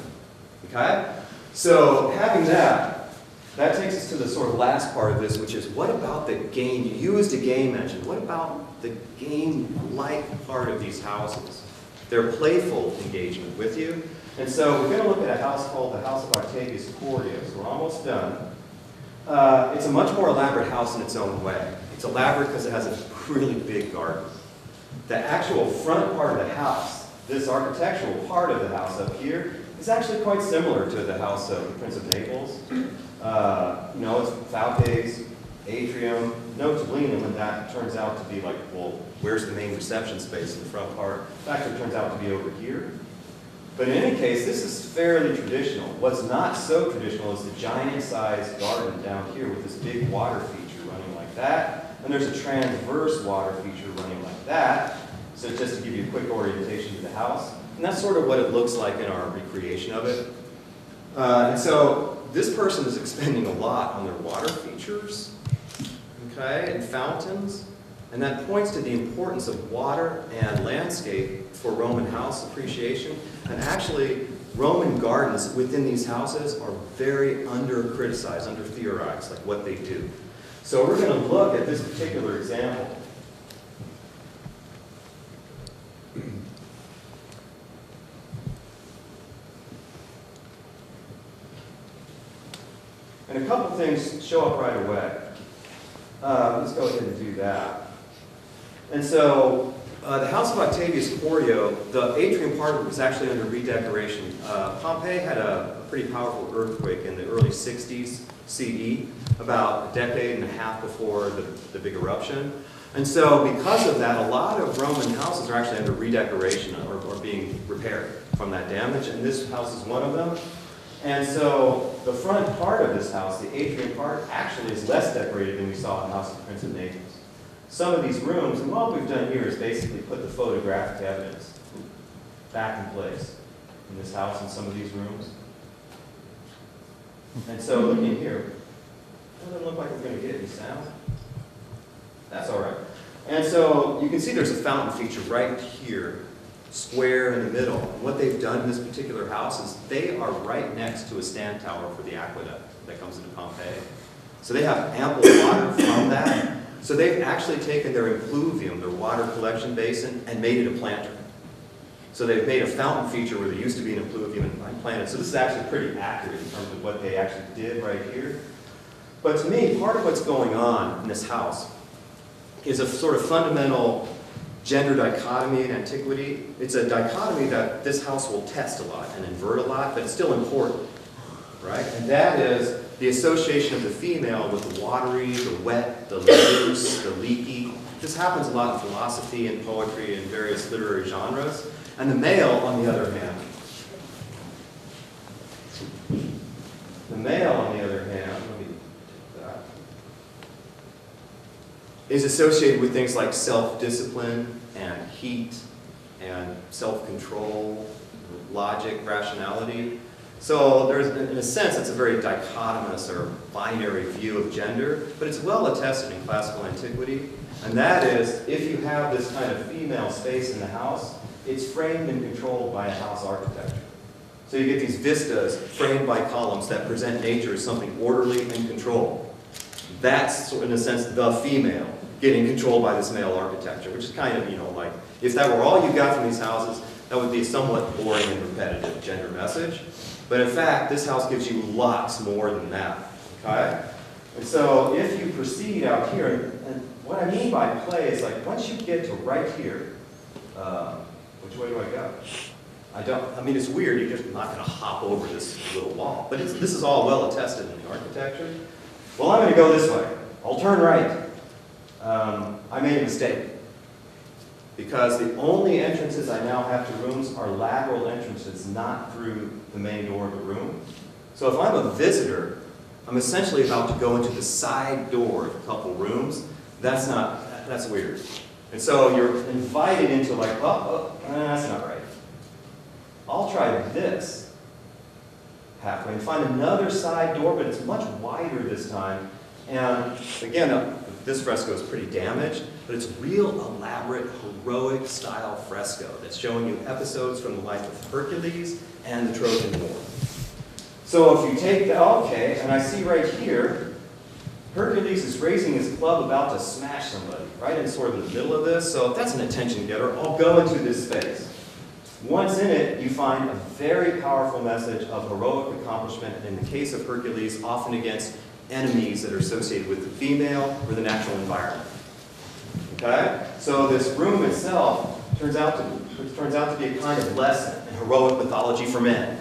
Okay? So having that takes us to the sort of last part of this, which is what about the game? You used a game engine. What about the game-like part of these houses? Their playful engagement with you. And so we're going to look at a house called the House of Octavius Quartio. So we're almost done. It's a much more elaborate house in its own way. It's elaborate because it has a really big garden. The actual front part of the house, this architectural part of the house up here, is actually quite similar to the house of the Prince of Naples. It's Falques, atrium, no Tablinum, and that turns out to be like, well, where's the main reception space in the front part? It actually turns out to be over here. But in any case, this is fairly traditional. What's not so traditional is the giant-sized garden down here with this big water feature running like that, and there's a transverse water feature running like that. So just to give you a quick orientation to the house. And that's sort of what it looks like in our recreation of it. And so this person is expending a lot on their water features, okay, and fountains. And that points to the importance of water and landscape for Roman house appreciation. And actually, Roman gardens within these houses are very under-criticized, under-theorized, like what they do. So we're going to look at this particular example. And a couple things show up right away. Let's go ahead and do that. And so the House of Octavius Quartio, the atrium part of it was actually under redecoration. Pompeii had a pretty powerful earthquake in the early 60s CE, about a decade and a half before the big eruption. And so because of that, a lot of Roman houses are actually under redecoration or being repaired from that damage, and this house is one of them. And so the front part of this house, the atrium part, actually is less decorated than we saw in the House of the Prince of Naples. Some of these rooms, and what we've done here is basically put the photographic evidence back in place in this house in some of these rooms. And so looking here, it doesn't look like we're going to get any sound. That's all right. And so you can see there's a fountain feature right here, square in the middle. And what they've done in this particular house is they are right next to a stand tower for the aqueduct that comes into Pompeii. So they have ample water from that. So they've actually taken their impluvium, their water collection basin, and made it a planter. So they've made a fountain feature where there used to be an impluvium and planted. So this is actually pretty accurate in terms of what they actually did right here. But to me, part of what's going on in this house is a sort of fundamental gender dichotomy in antiquity. It's a dichotomy that this house will test a lot and invert a lot, but it's still important, right? And that is the association of the female with the watery, the wet, the loose, the leaky. This happens a lot in philosophy and poetry and various literary genres. And the male, on the other hand, let me take that. is associated with things like self-discipline and heat and self-control, logic, rationality. So there's, in a sense, it's a very dichotomous or binary view of gender, but it's well attested in classical antiquity. And that is, if you have this kind of female space in the house, it's framed and controlled by a house architecture. So you get these vistas framed by columns that present nature as something orderly and controlled. That's, in a sense, the female getting controlled by this male architecture, which is kind of, you know, like, if that were all you got from these houses, that would be a somewhat boring and repetitive gender message. But in fact, this house gives you lots more than that, okay? And so if you proceed out here, and what I mean by play is like, once you get to right here, which way do I go? I mean, it's weird, you're just not gonna hop over this little wall. But this is all well attested in the architecture. Well, I'm gonna go this way. I'll turn right. I made a mistake. Because the only entrances I now have to rooms are lateral entrances, not through the main door of the room. So if I'm a visitor, I'm essentially about to go into the side door of a couple rooms. That's weird. And so you're invited into like, that's not right. I'll try this halfway and find another side door, but it's much wider this time. And again, this fresco is pretty damaged, but it's real elaborate, heroic style fresco that's showing you episodes from the life of Hercules and the Trojan War. So if you take the, okay, and I see right here, Hercules is raising his club about to smash somebody, right in sort of the middle of this. So if that's an attention getter, I'll go into this space. Once in it, you find a very powerful message of heroic accomplishment, in the case of Hercules, often against enemies that are associated with the female or the natural environment. Okay? So this room itself turns out to be a kind of lesson in heroic mythology for men.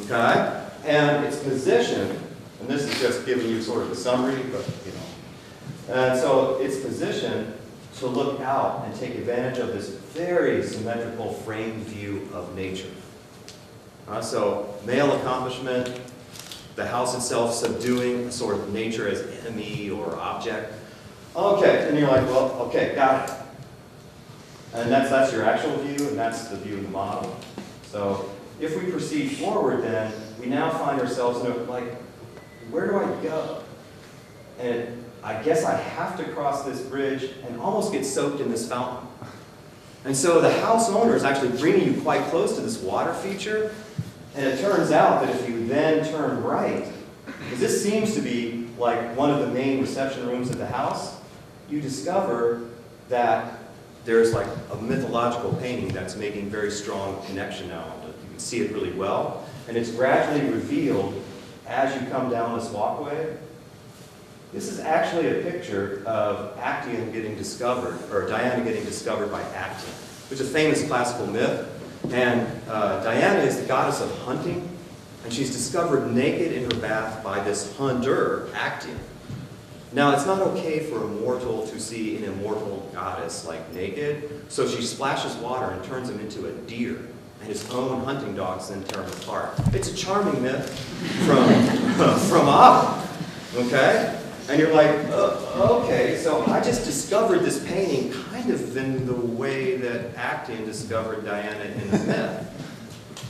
Okay? And its position, and this is just giving you sort of a summary, but you know. And so its position to look out and take advantage of this very symmetrical framed view of nature. So male accomplishment, the house itself subduing a sort of nature as enemy or object. Okay, and you're like, well, okay, got it. And that's your actual view, and that's the view of the model. So if we proceed forward then, we now find ourselves in a, like, where do I go? And I guess I have to cross this bridge and almost get soaked in this fountain. And so the house owner is actually bringing you quite close to this water feature. And it turns out that if you then turn right, because this seems to be like one of the main reception rooms of the house, you discover that there's like a mythological painting that's making very strong connection now. You can see it really well. And it's gradually revealed as you come down this walkway. This is actually a picture of Actaeon getting discovered, or Diana getting discovered by Actaeon, which is a famous classical myth. And Diana is the goddess of hunting, and she's discovered naked in her bath by this hunter, Actaeon. Now, it's not okay for a mortal to see an immortal goddess like naked, so she splashes water and turns him into a deer, and his own hunting dogs then tear him apart. It's a charming myth from Ovid, okay? And you're like, okay, so I just discovered this painting kind of in the way that Actaeon discovered Diana in the myth.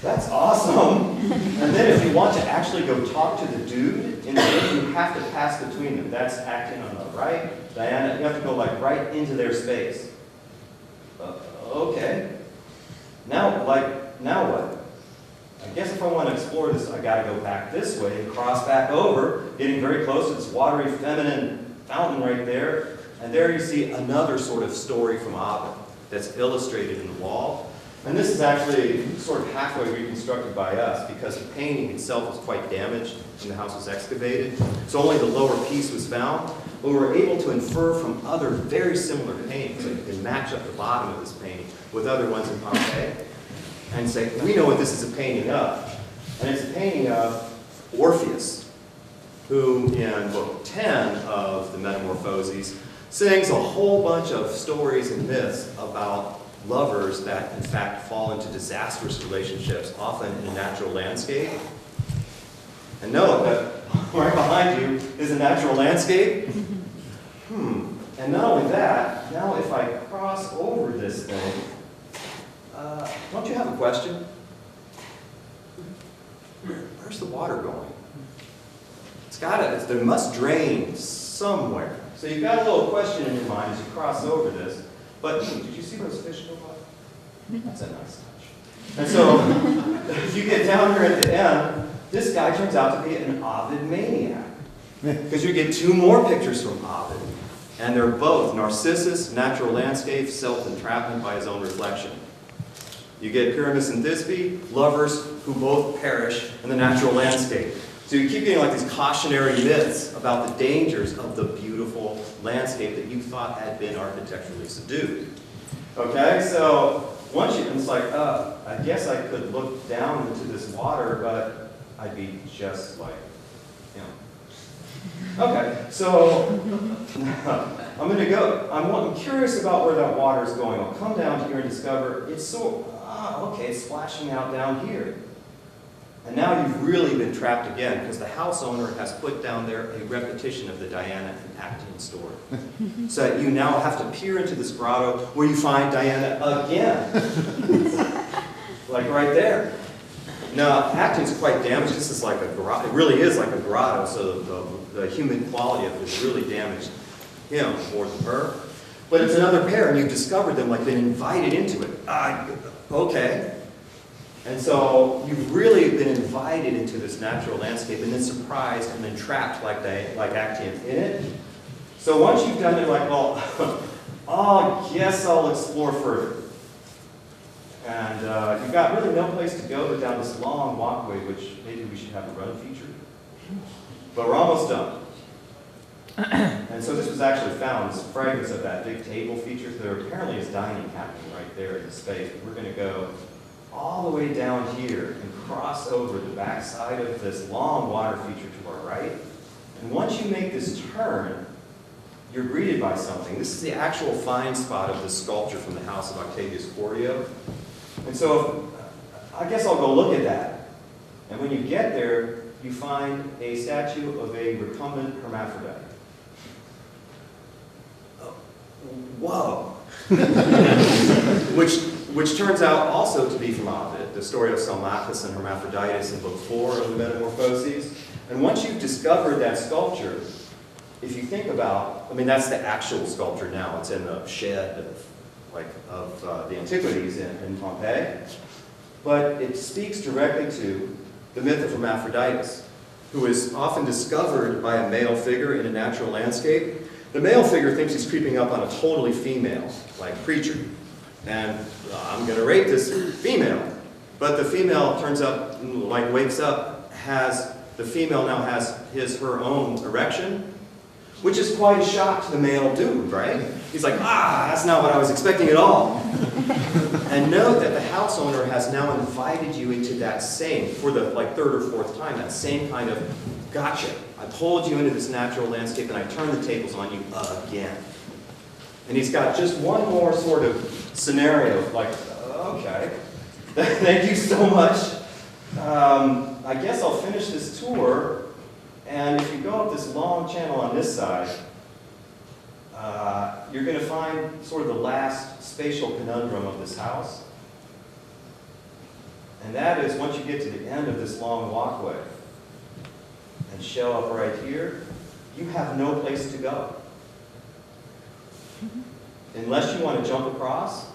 That's awesome. And then if you want to actually go talk to the dude in the myth, you have to pass between them. That's Actaeon on the right, Diana, you have to go like right into their space. Okay. Now what? I guess if I want to explore this, I got to go back this way and cross back over, getting very close to this watery feminine fountain right there. And there you see another sort of story from Ovid that's illustrated in the wall. And this is actually sort of halfway reconstructed by us because the painting itself was quite damaged when the house was excavated. So only the lower piece was found. But we were able to infer from other very similar paintings, so you can match up the bottom of this painting with other ones in Pompeii, and say, we know what this is a painting of. And it's a painting of Orpheus, who in book 10 of the Metamorphoses sings a whole bunch of stories and myths about lovers that in fact fall into disastrous relationships, often in a natural landscape. And note that right behind you is a natural landscape. And not only that, now if I cross over this thing, don't you have a question? Where's the water going? There must drain somewhere. So you've got a little question in your mind as you cross over this. But did you see those fish go by? That's a nice touch. And so if you get down here at the end, this guy turns out to be an Ovid maniac. Because you get two more pictures from Ovid. And they're both Narcissus, natural landscape, self-entrapment by his own reflection. You get Pyramus and Thisbe, lovers who both perish in the natural landscape. So you keep getting like these cautionary myths about the dangers of the beautiful landscape that you thought had been architecturally subdued. Okay, so once you, it's like, I guess I could look down into this water, but I'd be just like, you know. Okay, so I'm going to go. I'm curious about where that water is going. I'll come down here and discover it's so, okay, it's splashing out down here. And now you've really been trapped again because the house owner has put down there a repetition of the Diana and Actian story. So that you now have to peer into this grotto where you find Diana again. Like right there. Now, Actian's quite damaged. This is like a grotto. It really is like a grotto, so the human quality of it is really damaged him more than her. But it's another pair, and you've discovered them, like been invited into it. Okay. And so you've really been invited into this natural landscape and then surprised and then trapped like Actian in it. So once you've done it, like, well, oh, yes, I'll explore further. And you've got really no place to go but down this long walkway, which maybe we should have a run feature. But we're almost done. And so this was actually found, this fragments of that big table feature. There apparently is dining happening right there in the space. But we're going to go all the way down here and cross over the back side of this long water feature to our right. And once you make this turn, you're greeted by something. This is the actual find spot of this sculpture from the House of Octavius Quartio. And so I guess I'll go look at that. And when you get there, you find a statue of a recumbent hermaphrodite. Whoa! which turns out also to be from Ovid, the story of Salmachus and Hermaphroditus in Book 4 of the Metamorphoses. And once you've discovered that sculpture, if you think about, I mean, that's the actual sculpture now. It's in the shed of the antiquities in Pompeii. But it speaks directly to the myth of Hermaphroditus, who is often discovered by a male figure in a natural landscape. The male figure thinks he's creeping up on a totally female, like creature. And I'm going to rape this female. But the female turns up, like wakes up, the female now has her own erection, which is quite a shock to the male dude, right? He's like, that's not what I was expecting at all. And note that the house owner has now invited you into that same, for the third or fourth time, that same kind of gotcha. I pulled you into this natural landscape and I turned the tables on you again. And he's got just one more sort of scenario, like, okay, thank you so much. I guess I'll finish this tour. And if you go up this long channel on this side, you're going to find sort of the last spatial conundrum of this house. And that is, once you get to the end of this long walkway and show up right here, you have no place to go. Unless you want to jump across,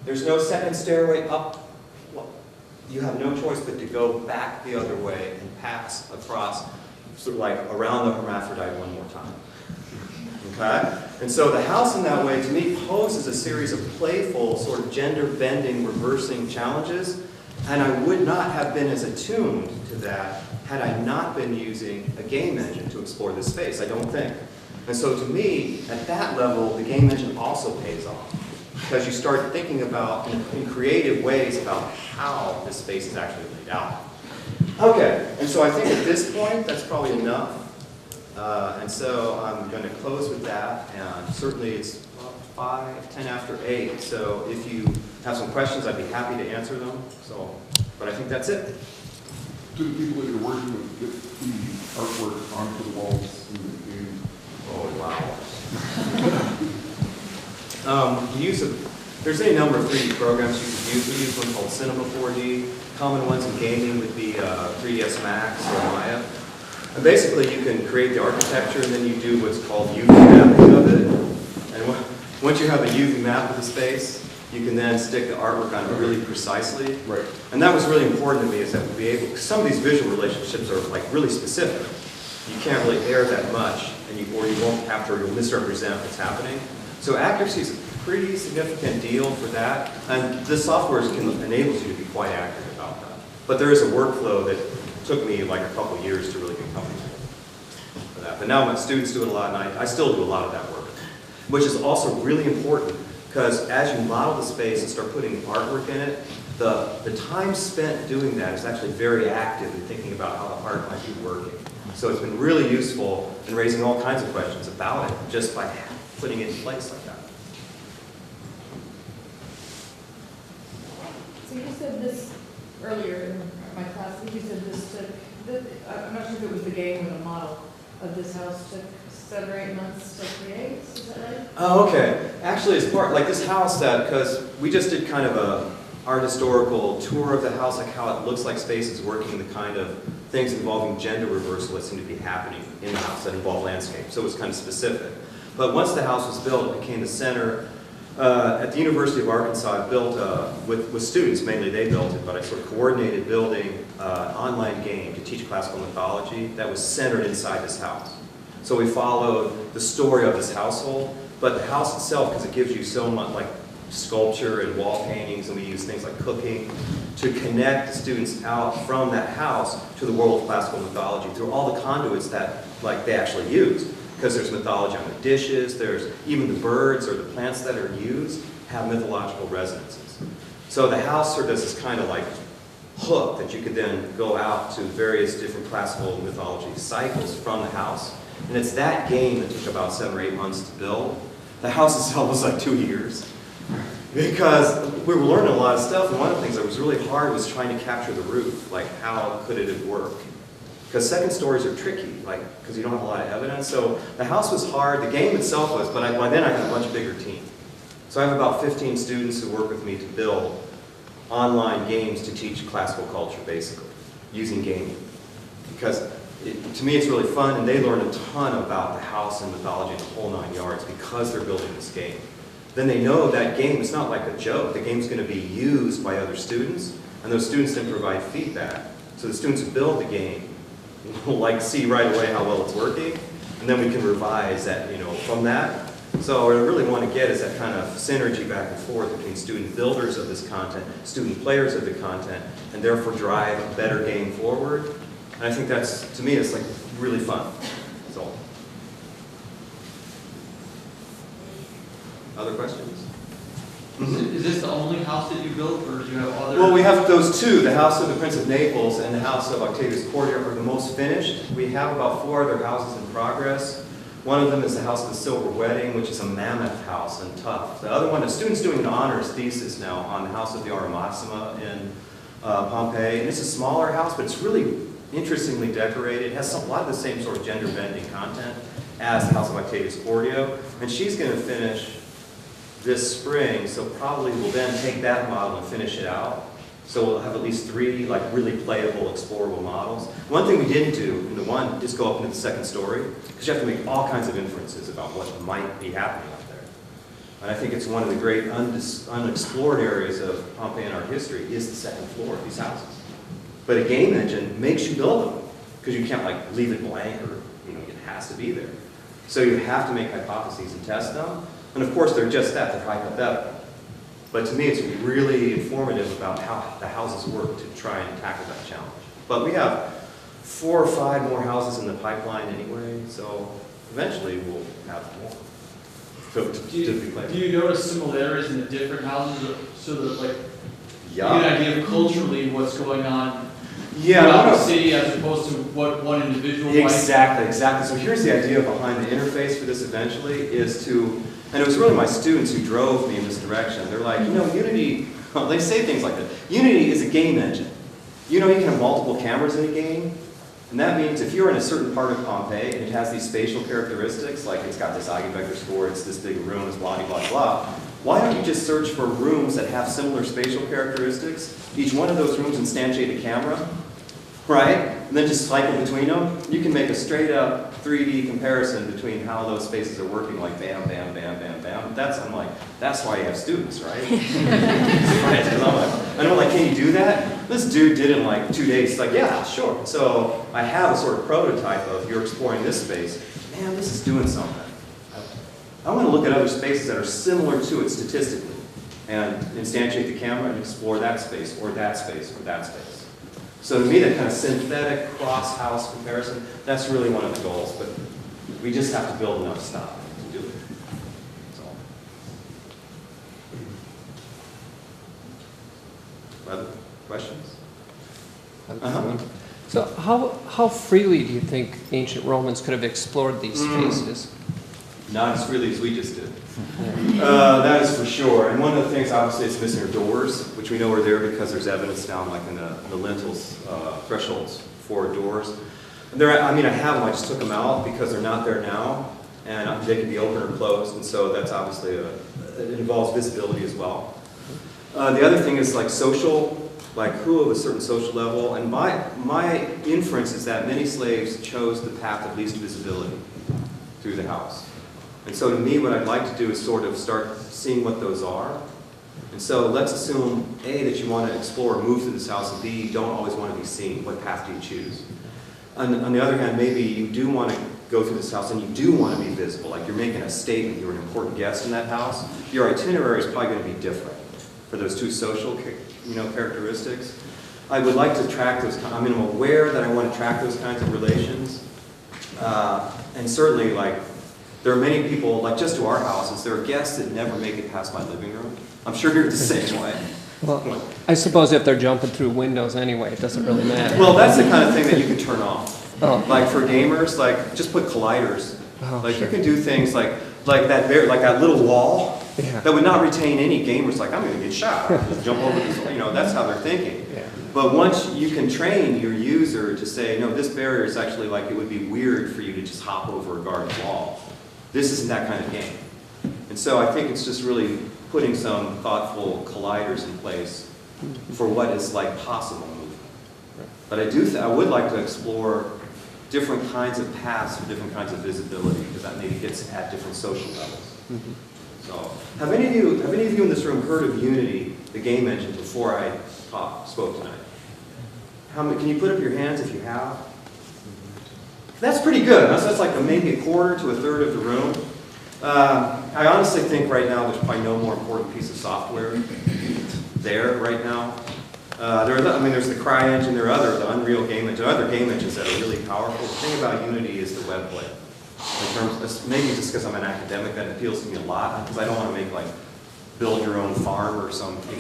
there's no second stairway up. Well, you have no choice but to go back the other way and pass across, sort of like around the hermaphrodite one more time. Okay? And so the house in that way, to me, poses a series of playful, sort of gender-bending, reversing challenges. And I would not have been as attuned to that had I not been using a game engine to explore this space, I don't think. And so to me, at that level, the game engine also pays off. Because you start thinking about, in creative ways, about how this space is actually laid out. Okay, and so I think at this point, that's probably enough. And so I'm going to close with that, and certainly it's 10 after 8, so if you have some questions, I'd be happy to answer them. But I think that's it. Do the people that you're working with get the artwork onto the walls in the game? Oh, wow. The use of, there's any number of 3D programs you could use. We use one called Cinema 4D. Common ones in gaming would be 3ds Max or Maya. And basically you can create the architecture and then you do what's called UV mapping of it. And once you have a UV map of the space, you can then stick the artwork on it really precisely. Right. And that was really important to me, is that we'd be able, because some of these visual relationships are like really specific. You can't really err that much, and or you won't capture, you'll misrepresent what's happening. So accuracy is a pretty significant deal for that, and this software enables you to be quite accurate about that. But there is a workflow that took me like a couple years to really get comfortable with that. But now my students do it a lot, and I still do a lot of that work, which is also really important, because as you model the space and start putting artwork in it, the time spent doing that is actually very active in thinking about how the art might be working. So it's been really useful in raising all kinds of questions about it just by putting it in place like that. So you said this earlier in my class, you said this took, I'm not sure if it was the game or the model of this house took 7 or 8 months to create, is that right? Oh, okay. Actually, it's part, like this house because we just did kind of a art historical tour of the house, like how it looks like space is working, the kind of things involving gender reversal that seem to be happening in the house that involve landscape. So it was kind of specific. But once the house was built, it became the center. At the University of Arkansas, I built, with students mainly, they built it, but I sort of coordinated building an online game to teach classical mythology that was centered inside this house. So we followed the story of this household, but the house itself, because it gives you so much like sculpture and wall paintings, and we use things like cooking to connect the students out from that house to the world of classical mythology through all the conduits that like they actually use. Because there's mythology on the dishes, there's even the birds or the plants that are used have mythological resonances. So the house sort of does this kind of like hook that you could then go out to various different classical mythology cycles from the house. And it's that game that took about 7 or 8 months to build. The house itself was like 2 years. Because we were learning a lot of stuff, and one of the things that was really hard was trying to capture the roof. Like, how could it work? Because second stories are tricky, like, because you don't have a lot of evidence. So the house was hard, the game itself was, but by then I had a much bigger team. So I have about 15 students who work with me to build online games to teach classical culture, basically, using gaming. Because to me it's really fun, and they learn a ton about the house and mythology and the whole 9 yards because they're building this game. Then they know that game is not like a joke. The game's going to be used by other students, and those students then provide feedback. So the students who build the game will like see right away how well it's working, and then we can revise that, you know, from that. So what I really want to get is that kind of synergy back and forth between student builders of this content, student players of the content, and therefore drive a better game forward. And I think that's, to me, it's like really fun. So, other questions? Is this the only house that you built, or do you have other? Well, we have those two. The House of the Prince of Naples and the House of Octavius Quartio are the most finished. We have about 4 other houses in progress. One of them is the House of the Silver Wedding, which is a mammoth house and tough. The other one, a student's doing an honors thesis now on the House of the Armassima in Pompeii. And it's a smaller house, but it's really interestingly decorated. It has a lot of the same sort of gender-bending content as the House of Octavius Quartio. And she's going to finish this spring, so probably we'll then take that model and finish it out. So we'll have at least 3 like really playable, explorable models. One thing we didn't do in the one is go up into the 2nd story, because you have to make all kinds of inferences about what might be happening up there. And I think it's one of the great unexplored areas of Pompeian art history is the 2nd floor of these houses. But a game engine makes you build them, because you can't like leave it blank or, you know, it has to be there. So you have to make hypotheses and test them. And of course, they're just that, they're hypothetical. But to me, it's really informative about how the houses work to try and tackle that challenge. But we have 4 or 5 more houses in the pipeline anyway, so eventually we'll have more. Do you notice similarities in the different houses, so that like you Yeah. get an idea of culturally what's going on Yeah. throughout the city as opposed to what one individual might? Exactly. So here's the idea behind the interface for this eventually is to, and it was really my students who drove me in this direction. They're like, you know, Unity, they say things like this. Unity is a game engine. You know, you can have multiple cameras in a game. And that means if you're in a certain part of Pompeii and it has these spatial characteristics, like it's got this eigenvector score, it's this big room, it's blah, blah, blah, why don't you just search for rooms that have similar spatial characteristics? Each one of those rooms instantiate a camera, right? And then just cycle between them. You can make a straight up 3D comparison between how those spaces are working, like bam, bam, bam, bam, bam. I'm like, that's why you have students, right? And I'm like, can you do that? This dude did it in like 2 days. He's like, yeah, sure. So I have a sort of prototype of you're exploring this space. Man, this is doing something. I want to look at other spaces that are similar to it statistically and instantiate the camera and explore that space or that space or that space. So to me, that kind of synthetic cross-house comparison, that's really one of the goals, but we just have to build enough stuff to do it. That's all. Other questions? So how freely do you think ancient Romans could have explored these spaces? Not as freely as we just did. That is for sure. And one of the things, obviously, it's missing are doors, which we know are there because there's evidence down like in the lintels, thresholds for doors. And I have them, I just took them out because they're not there now, and they can be open or closed, and so that's obviously, it involves visibility as well. The other thing is like social, like who of a certain social level, and my inference is that many slaves chose the path of least visibility through the house. And so to me, what I'd like to do is sort of start seeing what those are. And so let's assume, A, that you want to explore or move through this house, and B, you don't always want to be seen. What path do you choose? On the other hand, maybe you do want to go through this house and you do want to be visible, like you're making a statement, you're an important guest in that house. Your itinerary is probably going to be different for those two social characteristics. I would like to track those, I'm aware that I want to track those kinds of relations. And certainly, like, there are many people, like just to our houses, there are guests that never make it past my living room. I'm sure you're the same way. Well, I suppose if they're jumping through windows anyway, it doesn't really matter. Well, that's the kind of thing that you can turn off. Oh. Like for gamers, like just put colliders. Oh, like sure. you can do things like that little wall Yeah. that would not retain any gamers. Like I'm going to get shot. Just jump over this. That's how they're thinking. Yeah. But once you can train your user to say, no, this barrier is actually like it would be weird for you to just hop over a garden wall. This isn't that kind of game. And so I think it's just really putting some thoughtful colliders in place for what is like possible movement. But I would like to explore different kinds of paths for different kinds of visibility, because that maybe gets at different social levels. So, have any of you in this room heard of Unity, the game engine, before I spoke tonight? Can you put up your hands if you have? That's pretty good. That's like maybe a quarter to a third of the room. I honestly think right now there's probably no more important piece of software there right now. There's the CryEngine, there are the Unreal game engine, other game engines that are really powerful. The thing about Unity is the web play. In terms of, maybe just because I'm an academic, that appeals to me a lot, because I don't want to make like build your own farm or something.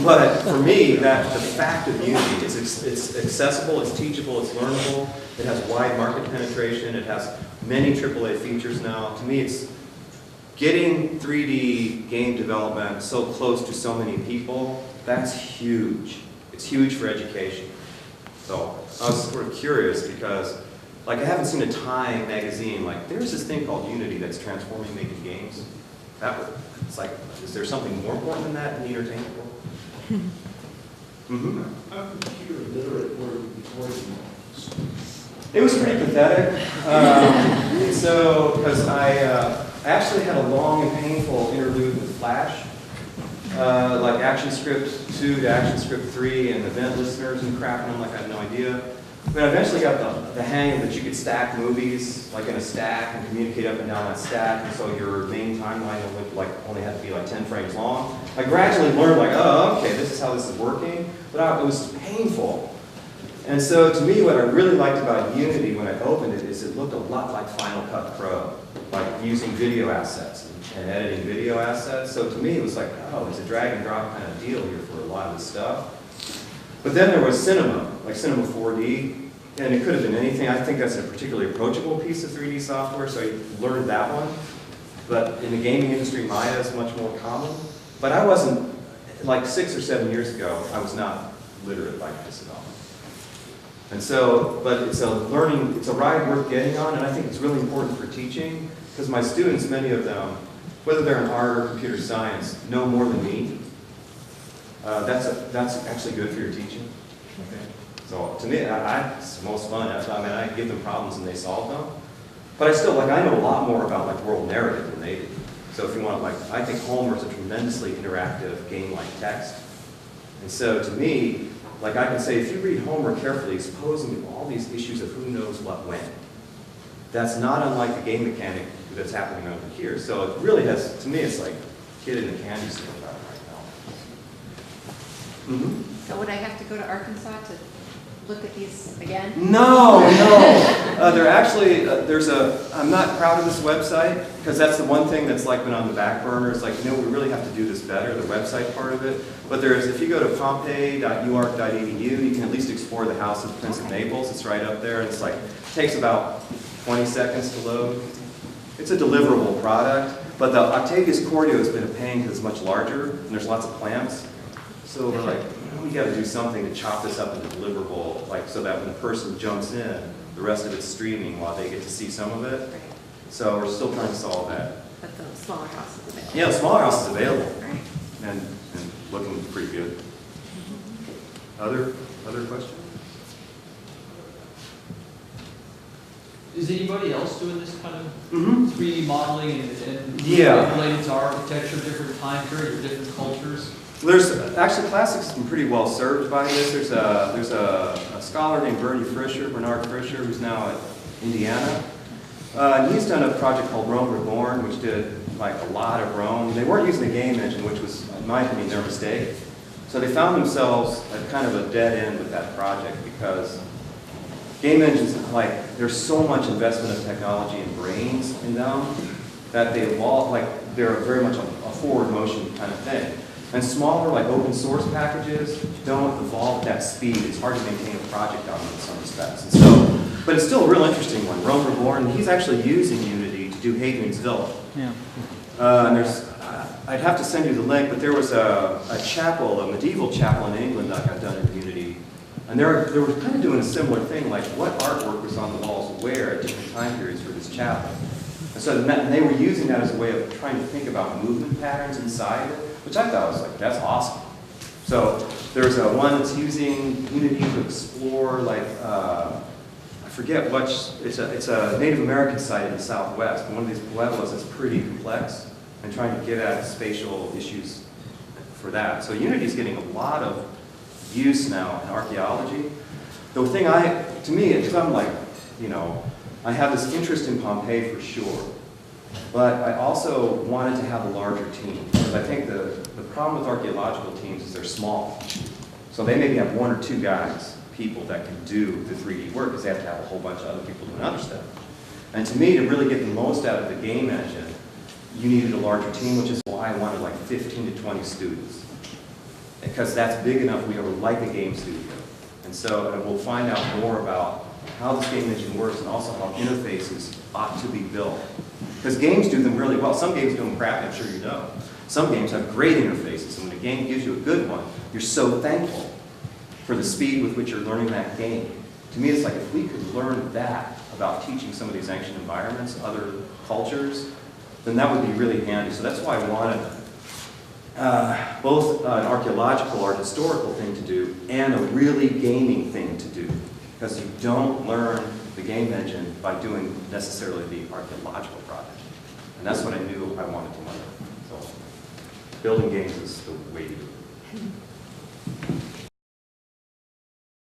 But for me, the fact of Unity is it's accessible, it's teachable, it's learnable, it has wide market penetration, it has many AAA features now. To me, it's getting 3D game development so close to so many people, that's huge. It's huge for education. So I was sort of curious because, like, I haven't seen a Time magazine, like, there's this thing called Unity that's transforming making games. It's like, is there something more important than that in the entertainment world? I'm computer literate before you. It was pretty pathetic. Because I actually had a long and painful interlude with Flash, like ActionScript 2 to ActionScript 3 and event listeners and crap, and I'm like, I had no idea. But I eventually got the hang that you could stack movies like in a stack and communicate up and down that stack, and so your main timeline only had to be like 10 frames long. I gradually learned like, oh, okay, this is how this is working, but it was painful. And so to me, what I really liked about Unity when I opened it is it looked a lot like Final Cut Pro, like using video assets and editing video assets. So to me, it was like, oh, it's a drag and drop kind of deal here for a lot of this stuff. But then there was Cinema, like Cinema 4D, and it could have been anything. I think that's a particularly approachable piece of 3D software, so I learned that one. But in the gaming industry, Maya is much more common. But I wasn't, like 6 or 7 years ago, I was not literate like this at all. And so, but it's a ride worth getting on, and I think it's really important for teaching, because my students, many of them, whether they're in art or computer science, know more than me. That's actually good for your teaching. Okay. So to me, it's the most fun. I give them problems and they solve them. But I know a lot more about like world narrative than they do. So if you want, I think Homer is a tremendously interactive game-like text. And so to me, I can say, if you read Homer carefully, it's posing all these issues of who knows what when. That's not unlike the game mechanic that's happening over here. So it really has, to me, it's like a kid in a candy store right now. Mm-hmm. So would I have to go to Arkansas to look at these again? No. They're actually, I'm not proud of this website, because that's the one thing that's been on the back burner. It's we really have to do this better, the website part of it. But if you go to pompeii.uark.edu, you can at least explore the House of the Prince of Naples. It's right up there. It's it takes about 20 seconds to load. It's a deliverable product, but the Octavius Quartio has been a pain because it's much larger, and there's lots of clamps. So we're we got to do something to chop this up into deliverable, so that when the person jumps in, the rest of it's streaming while they get to see some of it. Right. So we're still trying to solve that. But the smaller house is available. Yeah, the smaller house is available, Right. and looking pretty good. Other questions? Is anybody else doing this kind of Mm-hmm. 3D modeling and Yeah. related to architecture, different time periods, or different cultures? Actually, classics has been pretty well served by this. There's a scholar named Bernard Frischer, who's now at Indiana. And he's done a project called Rome Reborn, which did a lot of Rome. They weren't using the game engine, which was, in my opinion, their mistake. So they found themselves at kind of a dead end with that project, because game engines, there's so much investment of technology and brains in them that they're very much a forward motion kind of thing. And smaller, open source packages don't evolve at that speed. It's hard to maintain a project on them in some respects. And so, but it's still a real interesting one. Rome Reborn, he's actually using Unity to do Hadrian's Villa. Yeah. And I'd have to send you the link, but there was a chapel, a medieval chapel in England that got done in Unity. And they were kind of doing a similar thing, what artwork was on the walls where at different time periods for this chapel. And so they were using that as a way of trying to think about movement patterns inside it, which I thought was that's awesome. So there's one that's using Unity to explore I forget it's a Native American site in the Southwest, but one of these pueblos that's pretty complex, and trying to get at spatial issues for that. So Unity is getting a lot of use now in archaeology. The thing to me, because I'm I have this interest in Pompeii for sure, but I also wanted to have a larger team, because I think the problem with archaeological teams is they're small. So they maybe have one or two people that can do the 3D work, because they have to have a whole bunch of other people doing other stuff. And to me, to really get the most out of the game engine, you needed a larger team, which is why I wanted 15 to 20 students. Because that's big enough, we are like a game studio. And so we'll find out more about how this game engine works, and also how interfaces ought to be built. Because games do them really well. Some games do them crappy, I'm sure you know. Some games have great interfaces, and when a game gives you a good one, you're so thankful for the speed with which you're learning that game. To me, it's if we could learn that about teaching some of these ancient environments, other cultures, then that would be really handy. So that's why I wanted both an archaeological or historical thing to do, and a really gaming thing to do. Because you don't learn the game engine by doing necessarily the archaeological project. And that's what I knew I wanted to learn. So building games is the way to do it.